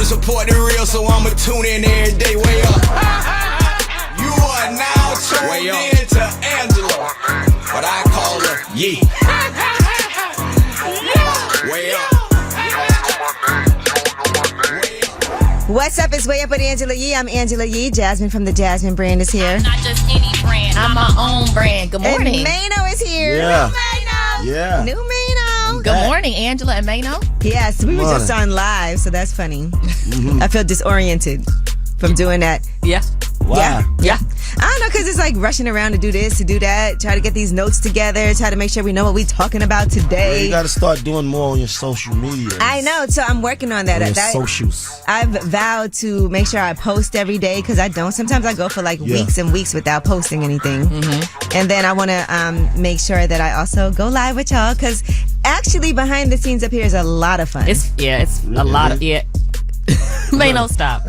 support the real, so I'ma tune in every day. Way up. You are now tuned in to Angela, but I call her Yee. Way up. What's up? It's Way Up with Angela Yee. I'm Angela Yee. Jasmine from the Jasmine brand is here. I'm not just any brand. I'm my own brand. Good morning. And Maino is here. Yeah. New Maino. Yeah. New Maino. Good morning, Angela and Maino. Yes, we were just on live, so that's funny. Mm-hmm. I feel disoriented from doing that. Yeah. Wow. Yeah. I don't know, because it's like rushing around to do this, to do that, try to get these notes together, try to make sure we know what we're talking about today. Yeah, you got to start doing more on your social media. I know, so I'm working on that. On your socials. I've vowed to make sure I post every day, because I don't. Sometimes I go for like weeks and weeks without posting anything. Mm-hmm. And then I want to make sure that I also go live with y'all, because actually behind the scenes up here is a lot of fun. It's a lot of, Maino, stop.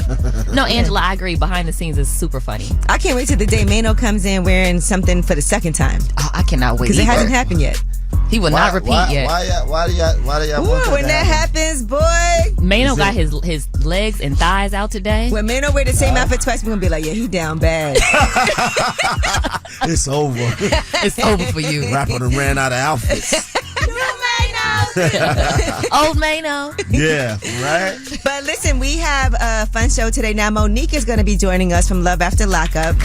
No, Angela, I agree. Behind the scenes is super funny. I can't wait till the day Maino comes in wearing something for the second time. Oh, I cannot wait. Because it hasn't happened yet. He will not repeat yet. Why do y'all want when that happens, boy. Maino got his legs and thighs out today. When Maino wear the same outfit twice, we're going to be like, yeah, he down bad. It's over. It's over for you. Rapper done ran out of outfits. Old Maino. Yeah, right? But listen, we have a fun show today. Now, Monique is going to be joining us from Love After Lockup.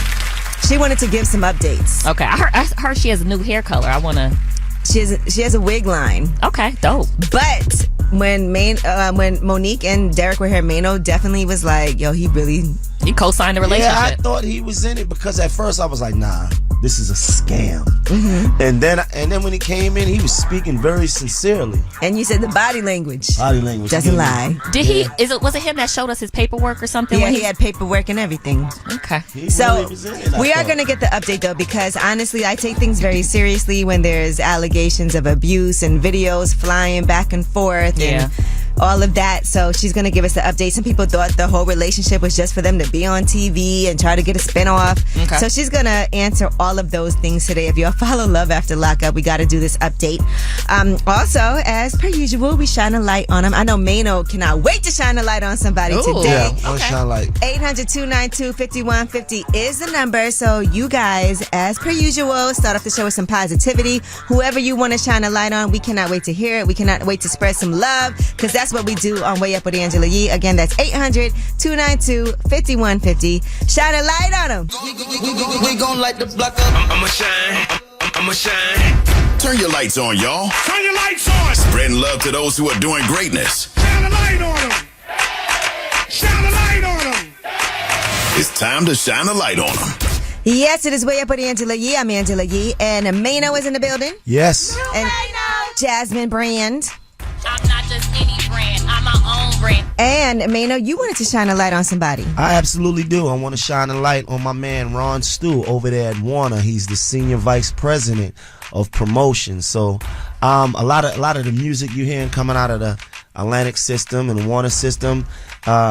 She wanted to give some updates. Okay, I heard she has a new hair color. I want to... She has a wig line. Okay, dope. But when Monique and Derek were here, Maino definitely was like, yo, he co-signed the relationship. Yeah, I thought he was in it because at first I was like, nah, this is a scam. Mm-hmm. And then when he came in, he was speaking very sincerely. And you said the body language. Body language doesn't lie. Did he? Was it him that showed us his paperwork or something? Yeah, he had paperwork and everything. Okay. So we are going to get the update though, because honestly, I take things very seriously when there's allegations of abuse and videos flying back and forth and all of that. So she's going to give us the update. Some people thought the whole relationship was just for them to be on TV and try to get a spinoff. Okay. So she's going to answer all of those things today. If y'all follow Love After Lockup, we got to do this update. Also, as per usual, we shine a light on them. I know Maino cannot wait to shine a light on somebody today. Yeah, I'll shine a light. 800-292-5150 is the number. So you guys, as per usual, start off the show with some positivity. Whoever you want to shine a light on, we cannot wait to hear it. We cannot wait to spread some love, because that's what we do on Way Up with Angela Yee. Again, that's 800-292-5150. Shine a light on them. We gon' light the block up. I'ma shine. Turn your lights on, y'all. Turn your lights on. Spreading love to those who are doing greatness. Shine a light on them. Shine a light on them. It's time to shine a light on them. Yes, it is Way Up with Angela Yee. I'm Angela Yee. And Maino is in the building. Yes. And Jasmine brand. I'm not just any brand. I'm my own brand. And Maino, you wanted to shine a light on somebody. I absolutely do. I want to shine a light on my man Ron Stu over there at Warner. He's the senior vice president of promotion. So a lot of the music you're hearing coming out of the Atlantic system and the Warner system,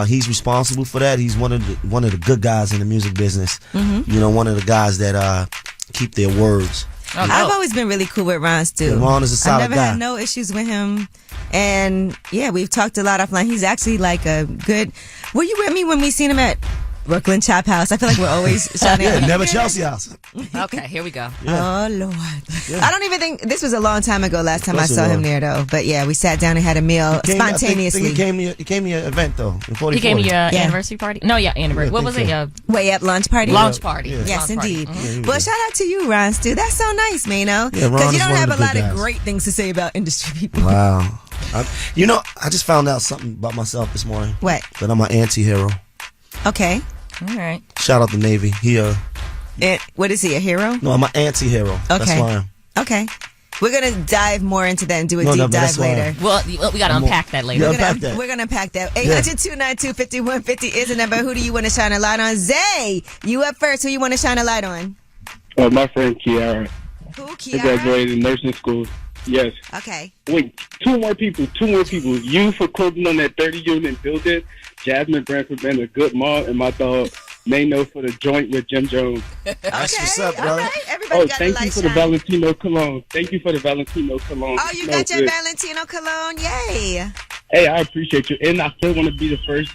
he's responsible for that. He's one of the good guys in the music business. Mm-hmm. You know, one of the guys that keep their words. Oh, no. I've always been really cool with Ron Stu. Yeah, Ron is a solid guy. I never had no issues with him. And yeah, we've talked a lot offline. He's actually like a good... Were you with me when we seen him at Brooklyn Chop House? I feel like we're always shouting out. Yeah, never Chelsea House. Okay, here we go. Yeah. Oh, Lord. Yeah. I don't even think... This was a long time ago last time I saw him there, though. But yeah, we sat down and had a meal spontaneously. He came to your event, though, in 40. He came to your anniversary party? No, anniversary. What was it? Way Up launch party? Launch party. Yeah. Yes, launch indeed. Party. Mm-hmm. Well, shout out to you, Ron Stu. That's so nice, Maino. Yeah, because you don't have a lot of great things to say about industry people. Wow. I just found out something about myself this morning. What? That I'm an anti-hero. Okay. All right. Shout out the Navy. What is he, a hero? No, I'm an anti-hero. Okay. That's why I am. Okay. We're going to dive more into that and do a deep dive later. Well, we got to unpack that later. We're going to unpack that. 800-292-5150 is the number. Who do you want to shine a light on? Zay, you up first. Who you want to shine a light on? My friend Kiara. Who, Kiara? I graduated nursing school. Yes. Okay. Wait, two more people. You for closing on that 30-unit building. Jasmine Brand for being a good mom. And my dog, Maino, for the joint with Jim Jones. That's what's up, brother. Everybody got thank you for the Valentino cologne. Oh, you got your Valentino cologne. Yay. Hey, I appreciate you. And I still want to be the first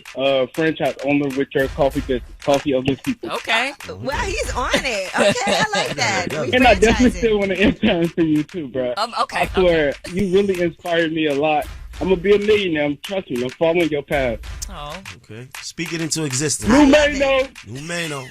franchise owner with your coffee business, Coffee of His People. Okay. Well, he's on it. Okay, I like that. We And I definitely franchising. still want to intern for you too, bro. Okay. I swear, you really inspired me a lot. I'm going to be a millionaire. Trust me, I'm following your path. Oh. Okay. Speak it into existence. New Maino. New Maino. All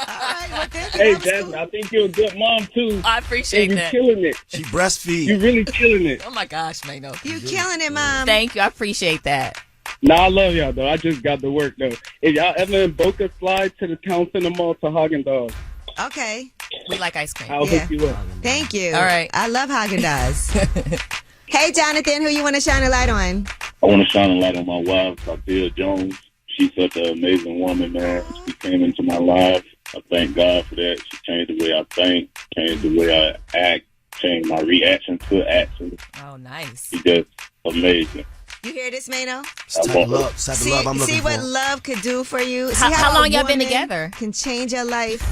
right, well, thank you. Hey, That was Jasmine, cool. I think you're a good mom, too. I appreciate And you're that. killing it. She breastfeed. You're really killing it. Oh my gosh, Maino. You killing it, Mom. Thank you. I appreciate that. Nah, I love y'all, though. I just got to work, though. If y'all ever in Boca, slide to the Town Center Mall to Haagen-Dazs. Okay. We like ice cream. I'll Yeah. hook you up. Thank you. All right. I love Haagen-Dazs. Hey, Jonathan, who you want to shine a light on? I want to shine a light on my wife, Bill Jones. She's such an amazing woman, man. She came into my life. I thank God for that. She changed the way I think, changed the way I act, changed my reaction to action. Oh, nice. She's just amazing. You hear this, Maino? It's the type of love, type of See, love I'm looking see what for. love could do for you? How See long a y'all been woman together? Can change your life.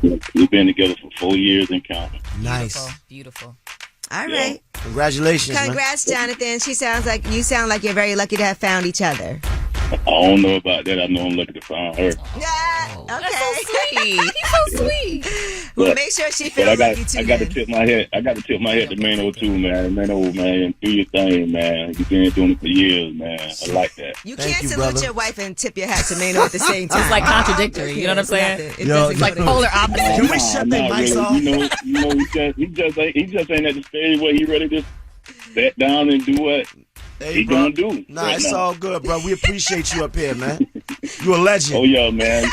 We've been together for 4 years and counting. Nice. Beautiful. All right. Congratulations, man. Congrats, Jonathan. You sound like you're very lucky to have found each other. I don't know about that. I know I'm lucky to find her. Yeah. Okay. That's so sweet. He's so sweet. Well, But- make sure she But feels I got lucky too. I got to then. tip my head. I got to tip my head to Maino too, man. Maino, man, do your thing, man. You've been doing it for years, man. I like that. You Thank can't you, salute brother. your wife and tip your hat to Maino at the same time. It's like contradictory. You know what I'm saying? It Yo, doesn't It's go like together. polar opposite. Can we shut that not mics off? You know, he just ain't at the stage where he ready to sit down and do what Hey, he bro. gonna do. Nah, right it's now. all good, bro. We appreciate you up here, man. You a legend. Oh yeah, man.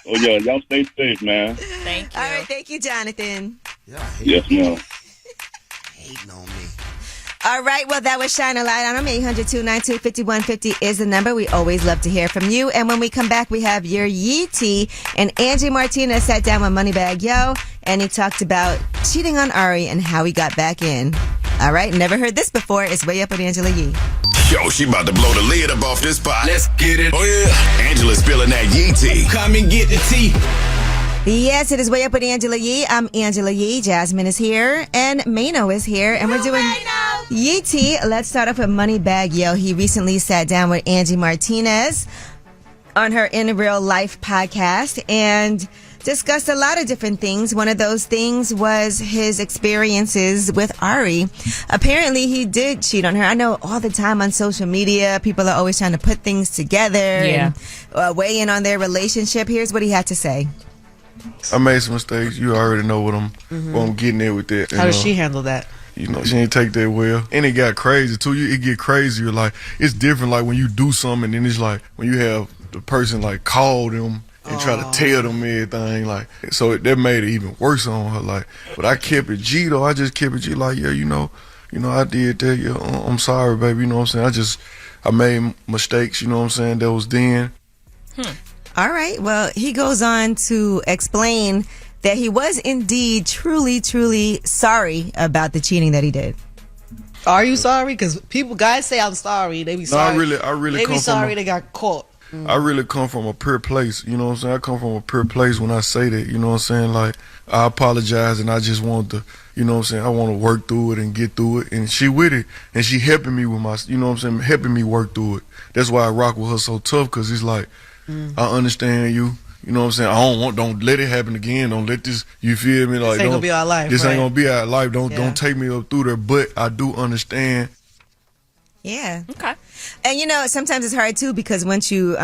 Oh yeah, y'all stay safe, man. Thank you. All right, thank you, Jonathan. Yeah, Yes, ma'am. hating on me. All right, well, that was Shine a Light on them. 800-292-5150 is the number. We always love to hear from you. And when we come back, we have your Yee Tea. And Angie Martinez sat down with Moneybag Yo, and he talked about cheating on Ari and how he got back in. All right, never heard this before. It's Way Up with Angela Yee. Yo, she about to blow the lid up off this pot. Let's get it. Oh yeah. Angela's spilling that Yee tea. Come and get the tea. Yes, it is Way Up with Angela Yee. I'm Angela Yee. Jasmine is here, and Maino is here, and we're doing Yee Tea. Let's start off with Moneybag Yo. He recently sat down with Angie Martinez on her In Real Life podcast and discussed a lot of different things. One of those things was his experiences with Ari. Apparently, he did cheat on her. I know all the time on social media, people are always trying to put things together and weigh in on their relationship. Here's what he had to say. I made some mistakes. You already know what I'm getting at with that. How does she handle that? You know, she ain't take that well. And it got crazy too. It get crazier. Like, it's different like when you do something and then it's like when you have the person like call them and try to tell them everything. Like, so that made it even worse on her. Like, but I kept it G though. I just kept it G. Like, yeah, you know, I did that. Yeah, I'm sorry, baby. You know what I'm saying? I made mistakes. You know what I'm saying? That was then. All right. Well, he goes on to explain that he was indeed truly sorry about the cheating that he did. Are you sorry? Because guys say I'm sorry. They be No, sorry. I really They come be from sorry they got caught. I really come from a pure place, you know what I'm saying? I come from a pure place when I say that, you know what I'm saying? Like, I apologize and I just want to, you know what I'm saying? I want to work through it and get through it. And she with it. And she helping me with my, you know what I'm saying? Helping me work through it. That's why I rock with her so tough, because it's like, I understand you. You know what I'm saying? Don't let it happen again. Don't let this, you feel me? Like, This ain't gonna be our life, This right? ain't gonna be our life. Yeah. Don't take me up through there. But I do understand. Yeah. Okay. And you know, sometimes it's hard too because once you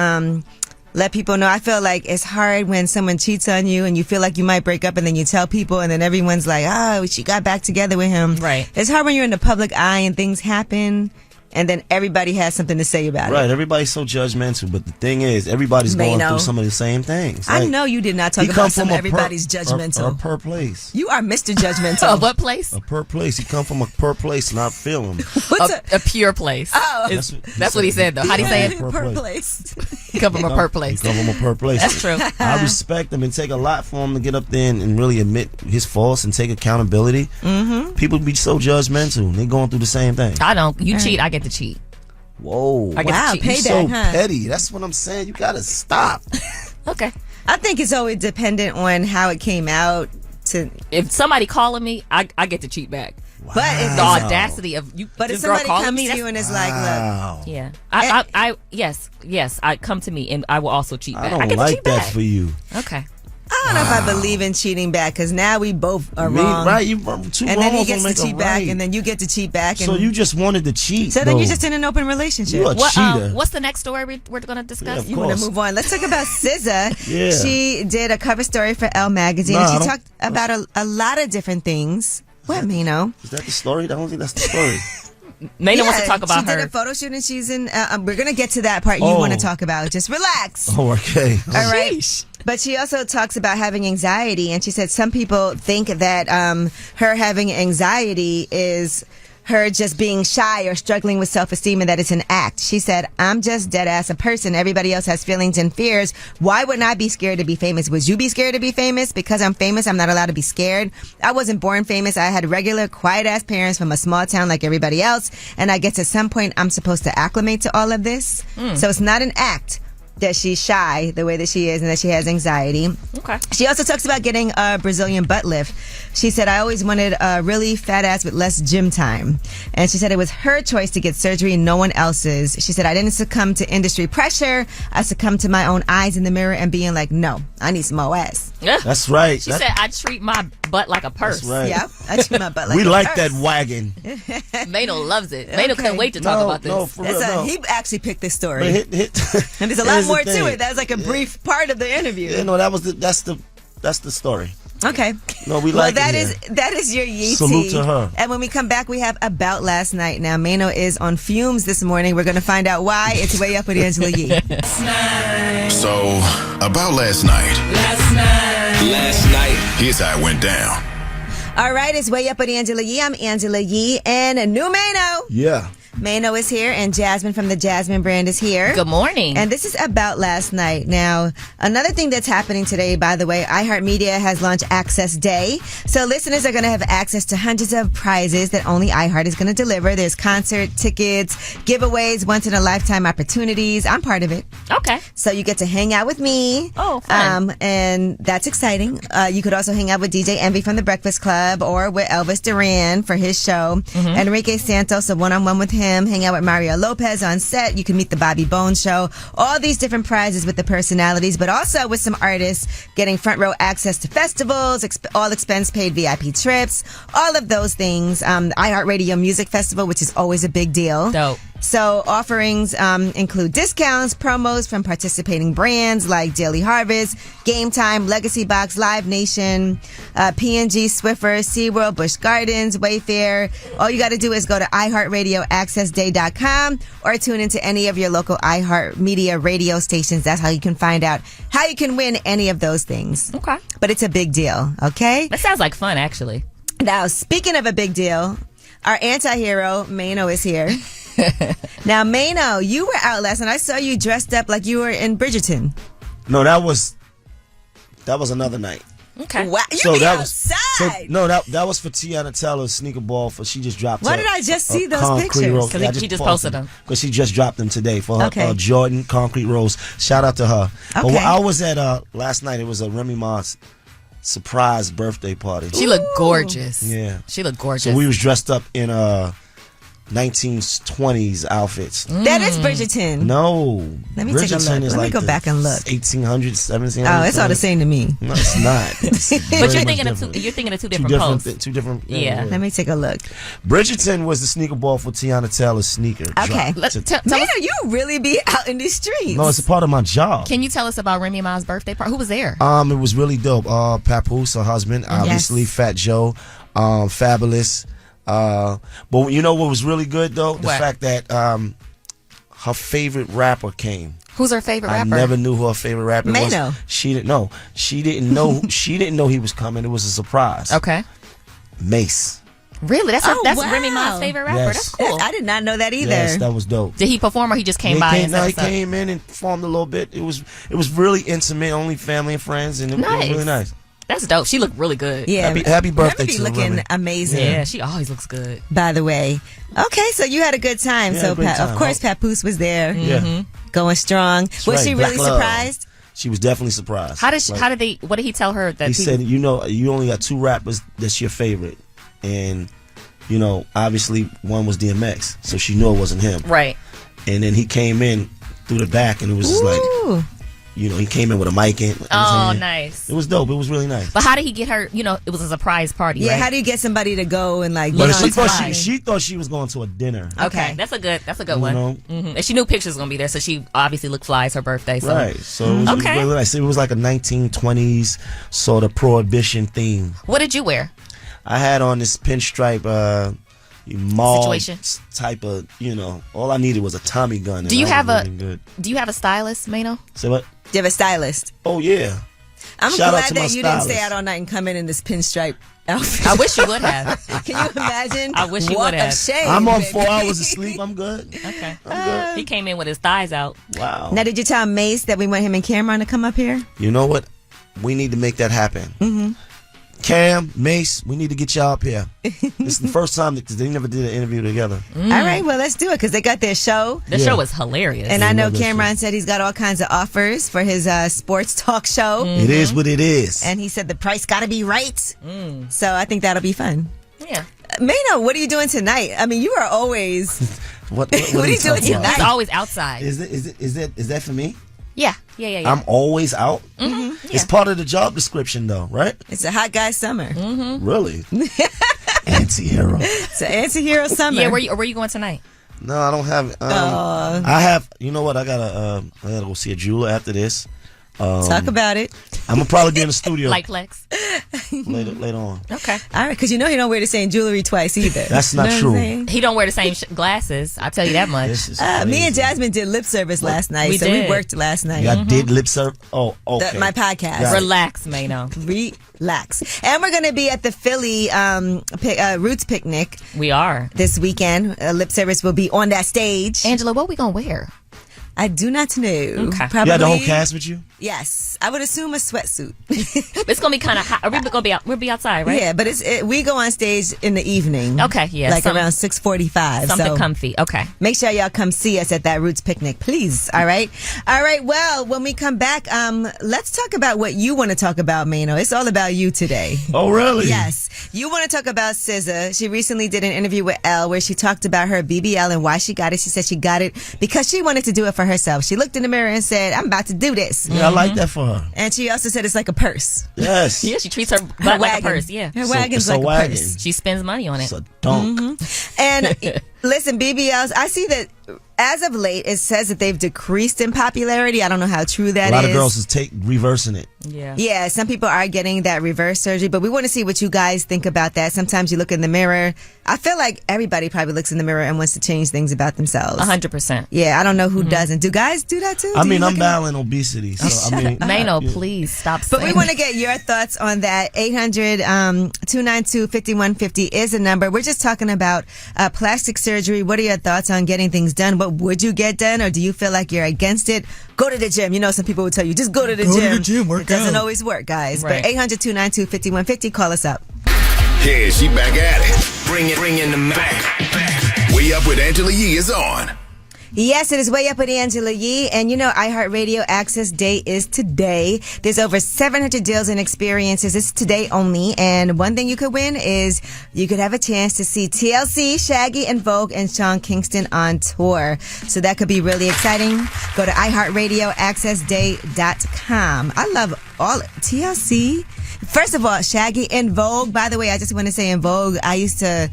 let people know, I feel like it's hard when someone cheats on you and you feel like you might break up and then you tell people and then everyone's like, oh, she got back together with him. Right. It's hard when you're in the public eye and things happen and then everybody has something to say about Right, it. everybody's so judgmental, but the thing is, everybody's going Maino. through some of the same things. I Like, know you did not talk he about come some from a everybody's per, judgmental. A per place. You are Mr. Judgmental. What place? A per place. He come from a per place, and I feel him. What's A pure place. Oh. That's what he said, though. How'd he say it? Per per place. place. He come from a per place. He come from a per place. That's true. I respect him and take a lot for him to get up there and really admit his faults and take accountability. Mm-hmm. People be so judgmental. They going through the same thing. I don't. You cheat, I get to cheat. Whoa. I get Wow, to cheat. You payback, so huh? petty. That's what I'm saying. You gotta stop. Okay. I think it's always dependent on how it came out. If somebody calling me, I get to cheat back. But it's The audacity of you. But if this girl somebody calling comes me, to you and is like, look, yeah, yes, I come to me and I will also cheat back. I don't get to like cheat that back. for you. Okay. I don't know if I believe in cheating back because now we both are wrong. Right? You two and then he wrongs gets don't to make cheat a back, right. and then you get to cheat back. And So you just wanted to cheat. So then though. you're just in an open relationship. You a cheater. What's the next story we're going to discuss? Yeah, You want to move on? Let's talk about SZA. Yeah. She did a cover story for Elle magazine. Nah, I and she don't- talked about a lot of different things. What, Maino? Is that the story? I don't think that's the story. Maino wants to talk about she her. did a photo shoot and she's in. We're gonna get to that part you Oh. want to talk about. Just relax. Oh, okay. All right. But she also talks about having anxiety, and she said some people think that her having anxiety is her just being shy or struggling with self-esteem and that it's an act. She said, I'm just dead ass a person. Everybody else has feelings and fears. Why wouldn't I be scared to be famous? Would you be scared to be famous? Because I'm famous, I'm not allowed to be scared. I wasn't born famous. I had regular, quiet ass parents from a small town like everybody else. And I guess at some point I'm supposed to acclimate to all of this. So it's not an act that she's shy the way that she is and that she has anxiety. Okay. She also talks about getting a Brazilian butt lift. She said, I always wanted a really fat ass with less gym time. And she said it was her choice to get surgery and no one else's. She said, I didn't succumb to industry pressure. I succumbed to my own eyes in the mirror and being like, no, I need some more ass. That's right. She said, I treat my butt like a purse. That's right. Yeah, I treat my butt like we a like purse. that wagon. Maino loves it. Maino Okay. couldn't wait to talk about this. No, for real, no. He actually picked this story. But and there's a lot here's the more to thing. it. That was like a brief part of the interview. Yeah, no, that's the story. Okay. No, we Well, like that it is here. that is your Yeetie. Salute to her. And when we come back, we have About Last Night. Now, Maino is on fumes this morning. We're going to find out why. It's Way Up with Angela Yee. So, about last night. Last night. Here's how it went down. All right, it's Way Up with Angela Yee. I'm Angela Yee and a new Maino. Yeah. Maino is here and Jasmine from the Jasmine brand is here. Good morning. And this is About Last Night. Now, another thing that's happening today, by the way, iHeartMedia has launched Access Day. So listeners are going to have access to hundreds of prizes that only iHeart is going to deliver. There's concert tickets, giveaways, once-in-a-lifetime opportunities. I'm part of it. Okay. So you get to hang out with me. Oh, fun. And that's exciting. You could also hang out with DJ Envy from The Breakfast Club or with Elvis Duran for his show. Enrique Santos, a one-on-one with him. Hang out with Mario Lopez on set. You can meet the Bobby Bones Show. All these different prizes with the personalities, but also with some artists getting front row access to festivals, all expense paid VIP trips, all of those things. iHeartRadio Music Festival, which is always a big deal. Dope. So offerings include discounts, promos from participating brands like Daily Harvest, Game Time, Legacy Box, Live Nation, P&G, Swiffer, SeaWorld, Busch Gardens, Wayfair. All you got to do is go to iHeartRadioAccessDay.com or tune into any of your local iHeartMedia radio stations. That's how you can find out how you can win any of those things. Okay. But it's a big deal, okay? That sounds like fun, actually. Now, speaking of a big deal, our anti-hero, Maino, is here. Now, Maino, you were out last night. I saw you dressed up like you were in Bridgerton. No, that was another night. Okay. Wow, you So be that was outside. that was for Tiana Taylor's sneaker ball. For she just dropped. Why her- did I just her see those Concrete pictures? Rose. 'Cause Yeah, I he just posted them. because she just dropped them today for her Okay. Jordan Concrete Rose. Shout out to her. But Okay. when I was at last night, it was a Remy Ma's surprise birthday party. She looked gorgeous. Yeah. She looked gorgeous. So we was dressed up in 1920s outfits. That is Bridgerton. No, Let me take a Bridgerton look. is Let me like go the back and look. 1800s, 1700s. Oh, it's all the same to me. No, it's not. It's But very you're much thinking of different. two different posts. Two different. Yeah. Let me take a look. Bridgerton was the sneaker ball for Tiana Taylor's sneaker. Okay. drop. Tell Maino, us, you really be out in the streets. No, it's a part of my job. can you tell us about Remy Ma's birthday party? Who was there? It was really dope. Papoose, her husband, obviously, Fat Joe, Fabulous. But you know what was really good though? The What? fact that her favorite rapper came. Who's her favorite I rapper? never knew who her favorite rapper was. Maino. She didn't know. She didn't know. She didn't know he was coming. It was a surprise. Okay. Mace. Really? That's Oh, that's wow. Remy Ma's favorite rapper. Yes. That's cool. I did not know that either. Yes, that was dope. Did he perform or he just came He by came, and no, said he what's up? came in and performed a little bit. It was really intimate, only family and friends, and it was Nice. really nice. That's dope. She looked really good. Yeah. Happy birthday Remy be to looking Remy. amazing. Yeah, she always looks good. By the way. Okay, so you had a good time. Yeah, So, great time. of course, Papoose was there. Yeah, Going strong. Was right, she Black really Love. surprised? she was definitely surprised. How did she, Like, what did he tell her that he people- said, you know, you only got two rappers that's your favorite, and you know, obviously one was DMX, so she knew it wasn't him. Right. And then he came in through the back, and it was just like, you know, he came in with a mic in. Oh, nice. It was dope. It was really nice. But how did he get her? You know, it was a surprise party. Yeah, right? how do you get somebody to go and like? But be she thought she was going to a dinner. Okay, that's a good one. Know? And she knew pictures was gonna be there, so she obviously looked fly. It's her birthday, so. Right. So it was really nice. It was like a 1920s sort of prohibition theme. What did you wear? I had on this pinstripe mall Situation. type of, you know. All I needed was a Tommy gun. Do you have a stylist, Maino? Say what? Do you have a stylist? Oh yeah. I'm Shout out glad to that my you stylist. didn't stay out all night and come in this pinstripe outfit. I wish you would have. Can you imagine? I wish you what would have. A shame, I'm on baby. 4 hours of sleep. I'm good. Okay. I'm good. He came in with his thighs out. Wow. Now, did you tell Mace that we want him and Cameron to come up here? You know what? We need to make that happen. Mm-hmm. Cam, Mace, we need to get y'all up here. This is the first time because they never did an interview together. All right, well, let's do it because they got their show. The show was hilarious. And I know Cameron said he's got all kinds of offers for his sports talk show. It is what it is. And he said the price got to be right. So I think that'll be fun. Yeah. Maino, what are you doing tonight? I mean, you are always. What are you doing tonight? He's always outside. Is that for me? Yeah. I'm always out. It's part of the job description, though, right? It's a hot guy summer. Really? Anti-hero. It's an anti-hero summer. Yeah, where you going tonight? No, I don't have. I have. You know what? I gotta go see a jeweler after this. Talk about it. I'm gonna probably be in the studio Like Plex. later on. Okay. All right, because you know he don't wear the same jewelry twice either. That's not true. He don't wear the same glasses. I'll tell you that much. This is Me and Jasmine did lip service last night, We so did. we worked last night. Y'all did lip service. Oh, okay. My podcast. Got it. Relax, Maino. Relax. And we're going to be at the Philly Roots Picnic We are. this weekend. Lip service will be on that stage. Angela, what we gonna wear? I do not know. Okay. Probably, You had the whole cast with you? Yes. I would assume a sweatsuit. It's gonna be kind of hot. Are we gonna be out? We'll be outside, right? Yeah, but we go on stage in the evening. Okay, yeah, Like around 6:45. Something so comfy. Okay. make sure y'all come see us at that Roots Picnic, please. All right. Well, when we come back, let's talk about what you want to talk about, Maino. It's all about you today. Oh, really? Yes. You want to talk about SZA. She recently did an interview with Elle where she talked about her BBL and why she got it. She said she got it because she wanted to do it for herself. She looked in the mirror and said, I'm about to do this. Yeah, I like that for her. And she also said it's like a purse. Yes. Yeah, she treats her butt like a purse. Yeah. Her wagon's it's a like wagon. a purse. She spends money on it. It's a dunk. And listen, BBLs, I see that as of late, it says that they've decreased in popularity. I don't know how true that is. A lot of girls is reversing it. Yeah. Yeah, some people are getting that reverse surgery, but we want to see what you guys think about that. Sometimes you look in the mirror. I feel like everybody probably looks in the mirror and wants to change things about themselves. 100%. Yeah, I don't know who doesn't. Do guys do that too? I Do mean, you I'm look in- battling obesity, so I mean, Maino, please stop But saying we want to get your thoughts on that. 800-292-5150 is the number. We're just talking about plastic surgery. What are your thoughts on getting things done? What would you get done, or do you feel like you're against it? Go to the gym. You know, some people will tell you, just go to the gym. work It doesn't out. always work, guys. Right. But 800-292-5150, call us up. Yeah, she back at it. Bring in the Mac. Way Up with Angela Yee is on. Yes, it is Way Up with Angela Yee. And you know, iHeartRadio Access Day is today. There's over 700 deals and experiences. It's today only. And one thing you could win is you could have a chance to see TLC, Shaggy and Vogue, and Sean Kingston on tour. So that could be really exciting. Go to iHeartRadioAccessDay.com. I love all TLC. First of all, Shaggy and Vogue. By the way, I just want to say in Vogue, I used to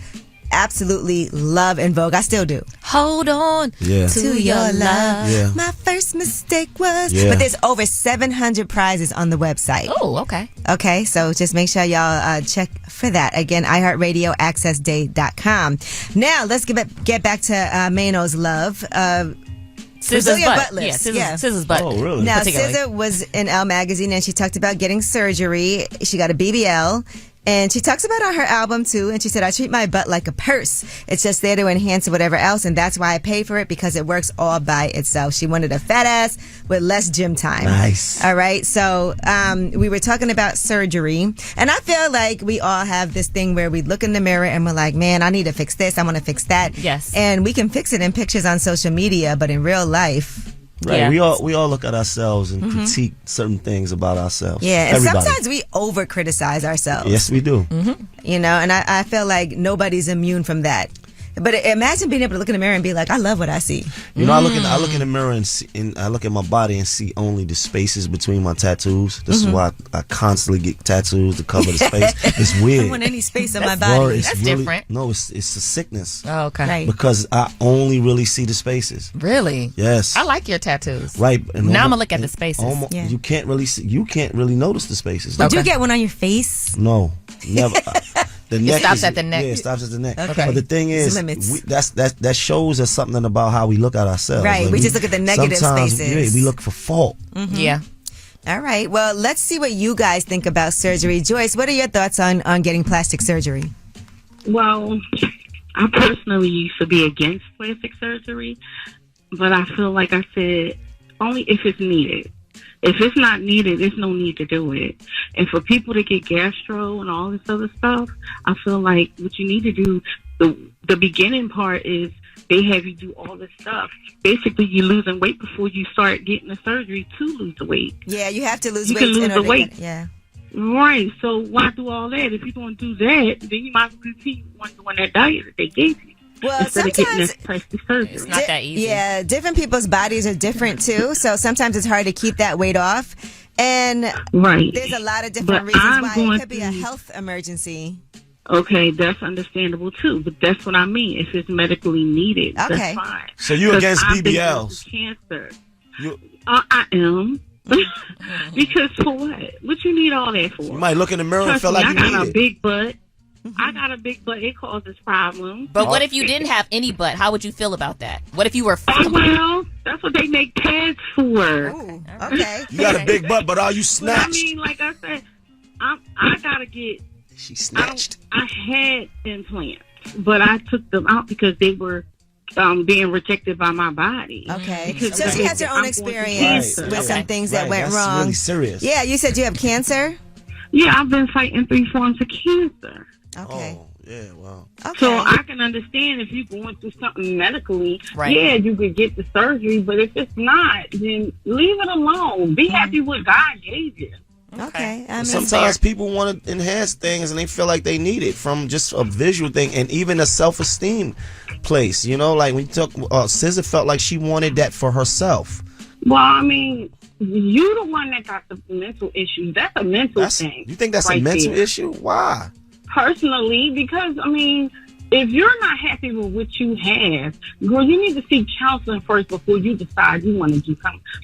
absolutely love in Vogue. I still do. Hold on to your love. Yeah. My first mistake was. Yeah. But there's over 700 prizes on the website. Oh, okay. Okay, so just make sure y'all check for that. Again, iHeartRadioAccessDay.com. Now, let's get back to Maino's love. Scissors Brazilian butt. butt lifts. Yeah, scissors butt. Oh, really? Now, particularly. SZA was in Elle magazine and she talked about getting surgery. She got a BBL. And she talks about it on her album too. And she said, I treat my butt like a purse. It's just there to enhance whatever else. And that's why I pay for it, because it works all by itself. She wanted a fat ass with less gym time. Nice. All right. So we were talking about surgery. And I feel like we all have this thing where we look in the mirror and we're like, man, I need to fix this. I want to fix that. Yes. And we can fix it in pictures on social media. But in real life, Right. Yeah. We all look at ourselves and critique certain things about ourselves. Yeah, and Everybody. sometimes we over criticize ourselves. Yes, we do. You know, and I feel like nobody's immune from that. But imagine being able to look in the mirror and be like, I love what I see. You know, I look in the mirror and see, and I look at my body and see only the spaces between my tattoos. This is why I constantly get tattoos to cover the space. It's I weird. don't want any space in my Word, body. it's That's really, different. No, it's a sickness. Oh, okay. Right. Because I only really see the spaces. Really? Yes. I like your tattoos. Right. And Now I'm gonna look at the spaces. Yeah. You can't really see. You can't really notice the spaces. Would you get one on your face? No, never. The neck stops at the neck. Yeah, it stops at the neck. Okay. But the thing is, limits. that shows us something about how we look at ourselves. Right, we just look at the negative sometimes, spaces. Yeah, we look for fault. Yeah. All right. Well, let's see what you guys think about surgery. Joyce, what are your thoughts on getting plastic surgery? Well, I personally used to be against plastic surgery, but I feel like I said only if it's needed. If it's not needed, there's no need to do it. And for people to get gastro and all this other stuff, I feel like what you need to do, the beginning part is they have you do all this stuff. Basically, you're losing weight before you start getting the surgery to lose the weight. Yeah, you have to lose You weight can lose in order the weight. to get, yeah. Right. So why do all that? If you're going to do that, then you might as well continue on that diet that they gave you. Well, Instead of getting sometimes this plastic surgery. It's not that easy. Yeah, different people's bodies are different too, so sometimes it's hard to keep that weight off. And Right. there's a lot of different But reasons I'm why going it could be a to- health emergency. Okay, that's understandable too, but that's what I mean. If it's medically needed, Okay. that's fine. So you 'Cause against I've been BBLs? going through Cancer. You, I am. Because for what? What you need all that for? you might look in the mirror and Trust feel me, like I you got need a it. big butt. I got a big butt. It causes problems. But what if you didn't have any butt? How would you feel about that? What if you were... Oh, well, that's what they make pads for. Ooh, okay. You got a big butt, but are you But I snatched? mean, like I said, I gotta get. She snatched. I had implants, but I took them out because they were being rejected by my body. Okay. Because So she I'm has her own going through experience cancer. with some things that Right, went that's wrong. really serious. Yeah, you said you have cancer? Yeah, I've been fighting 3 forms of cancer. Okay. Oh, yeah, wow. Okay. So I can understand if you're going through something medically, Right. yeah, you could get the surgery, but if it's not, then leave it alone. Be happy with what God gave you. Okay. I mean, Sometimes people want to enhance things and they feel like they need it from just a visual thing and even a self-esteem place. You know, like when you talk, SZA felt like she wanted that for herself. Well, I mean, you the one that got the mental issues. That's a mental thing. You think that's a right mental there. issue? Why? Personally, because, I mean, if you're not happy with what you have, girl, you need to seek counseling first before you decide you want to do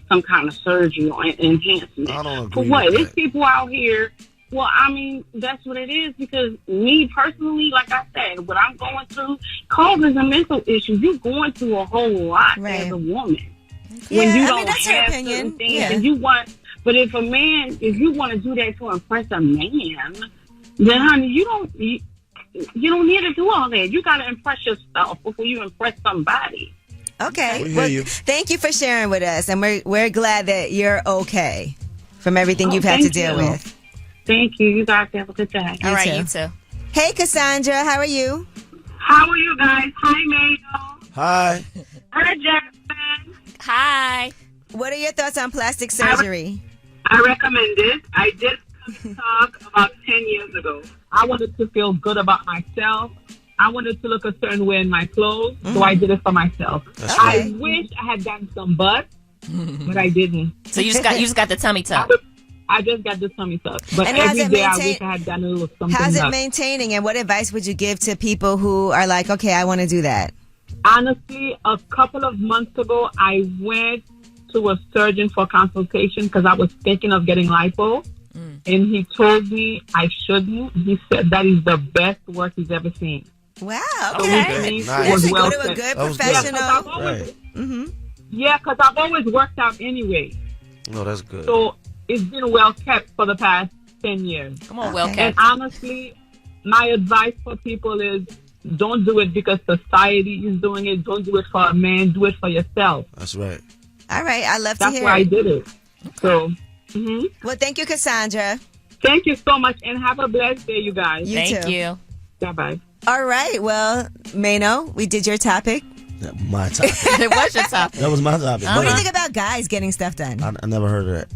some kind of surgery or enhancement. I don't For agree what? with There's that. people out here. Well, I mean, that's what it is because me personally, like I said, what I'm going through causes a mental issue. You're going through a whole lot Right. as a woman. Yeah, When you I don't mean, that's her have opinion. certain things Yeah. and you want, but if you want to do that to impress a man, then honey, you don't need to do all that. You got to impress yourself before you impress somebody. Okay. We hear Well, you. thank you for sharing with us, and we're glad that you're okay from everything you've had to thank deal you. with. Thank you. You guys have a good day. All right, too. you too. Hey, Cassandra, how are you? How are you guys? Hi, Maino. Hi. Hi, Jasmine. Hi. What are your thoughts on plastic surgery? I recommend it. I did talk about 10 years ago. I wanted to feel good about myself. I wanted to look a certain way in my clothes, so I did it for myself. That's I right. wish I had done some butt, but I didn't. So you just got the tummy tuck. I just got the tummy tuck. But And how's every it day I maintain- wish I had done a little something How's it else. maintaining, and what advice would you give to people who are like, okay, I want to do that? Honestly, a couple of months ago, I went to a surgeon for consultation because I was thinking of getting lipo. And he told me I shouldn't. He said that is the best work he's ever seen. Wow. So Okay. which means Nice. it was That's well go to a said. good That was good. professional. Right. Yeah, because I've always worked out anyway. No, that's good. So it's been well kept for the past 10 years. Come on, well Okay. kept. And honestly, my advice for people is don't do it because society is doing it. Don't do it for a man. Do it for yourself. That's right. All right. I love to That's hear why I it. did it. So, Well, thank you, Cassandra. thank you so much and have a blessed day, you guys. You Thank too. you. Bye-bye. All right. Well, Maino, we did your topic. My topic. It was your topic. That was my topic. What do you think about guys getting stuff done? I never heard of that.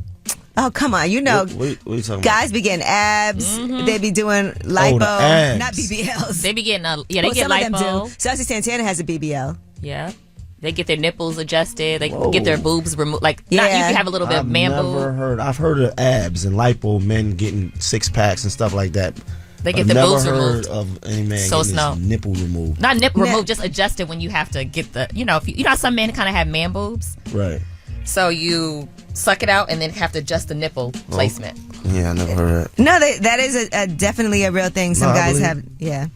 Oh, come on. You know, What are you talking guys be getting abs. They be doing lipo. the abs. Not BBLs. They be getting they Well, get some of them lipo. do. Chelsea Santana has a BBL. Yeah. They get their nipples adjusted. They get their boobs removed. Like, you can have a little bit of man boob. I've heard of abs and lipo men getting 6-packs and stuff like that. They get I've the never boobs heard removed. of any man So getting it's his nipple removed. Not nipple removed, just adjusted when you have to get the, if you know how some men kind of have man boobs? Right. So you suck it out and then have to adjust the nipple placement. Yeah, I never heard of that. No, that is definitely a real thing. Some No, I guys believe have. Yeah.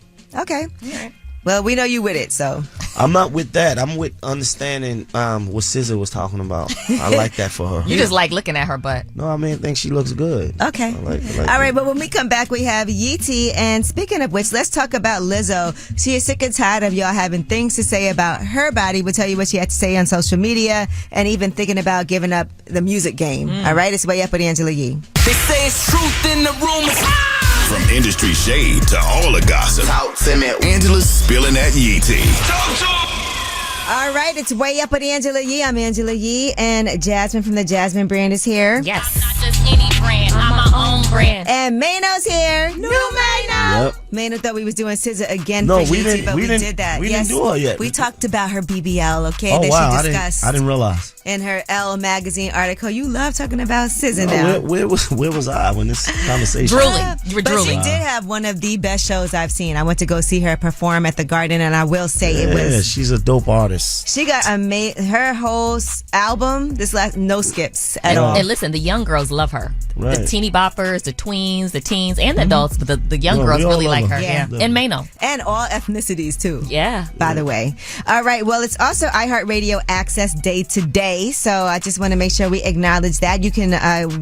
Okay. All right. Well, we know you with it, so. I'm not with that. I'm with understanding what SZA was talking about. I like that for her. You just like looking at her butt. No, I mean, I think she looks good. Okay. I like All right, but when we come back, we have Yeetie. And speaking of which, let's talk about Lizzo. She is sick and tired of y'all having things to say about her body. We'll tell you what she had to say on social media and even thinking about giving up the music game. All right, it's Way Up with Angela Yee. They say it's truth in the rumors. From industry shade to all the gossip, Talk to me. Angela's spilling that Yee tea. All right, it's Way Up with Angela Yee. I'm Angela Yee, and Jasmine from the Jasmine brand is here. Yes. I'm not just any brand. I'm my own brand. And Maino's here. New Maino. Yep. Maino thought we was doing SZA again No, for we Yeetie, didn't- but we we didn't- did that. we didn't do her yet. We talked about her BBL, okay, Oh, that wow. she discussed I didn't realize. in her Elle magazine article. You love talking about SZA now. Where was I when this conversation? Drooling. You were But drooling. she did have one of the best shows I've seen. I went to go see her perform at the Garden, and I will say it Yeah, was. she's a dope artist. She got her whole album. This last no skips at all. And listen, the young girls love her. Right. The teeny boppers, the tweens, the teens, and the adults, but the young No, girls we all really love like her. her. Yeah. Yeah. And Maino. And all ethnicities too. Yeah. By the way. All right. Well, it's also iHeartRadio Access Day today. So I just want to make sure we acknowledge that. You can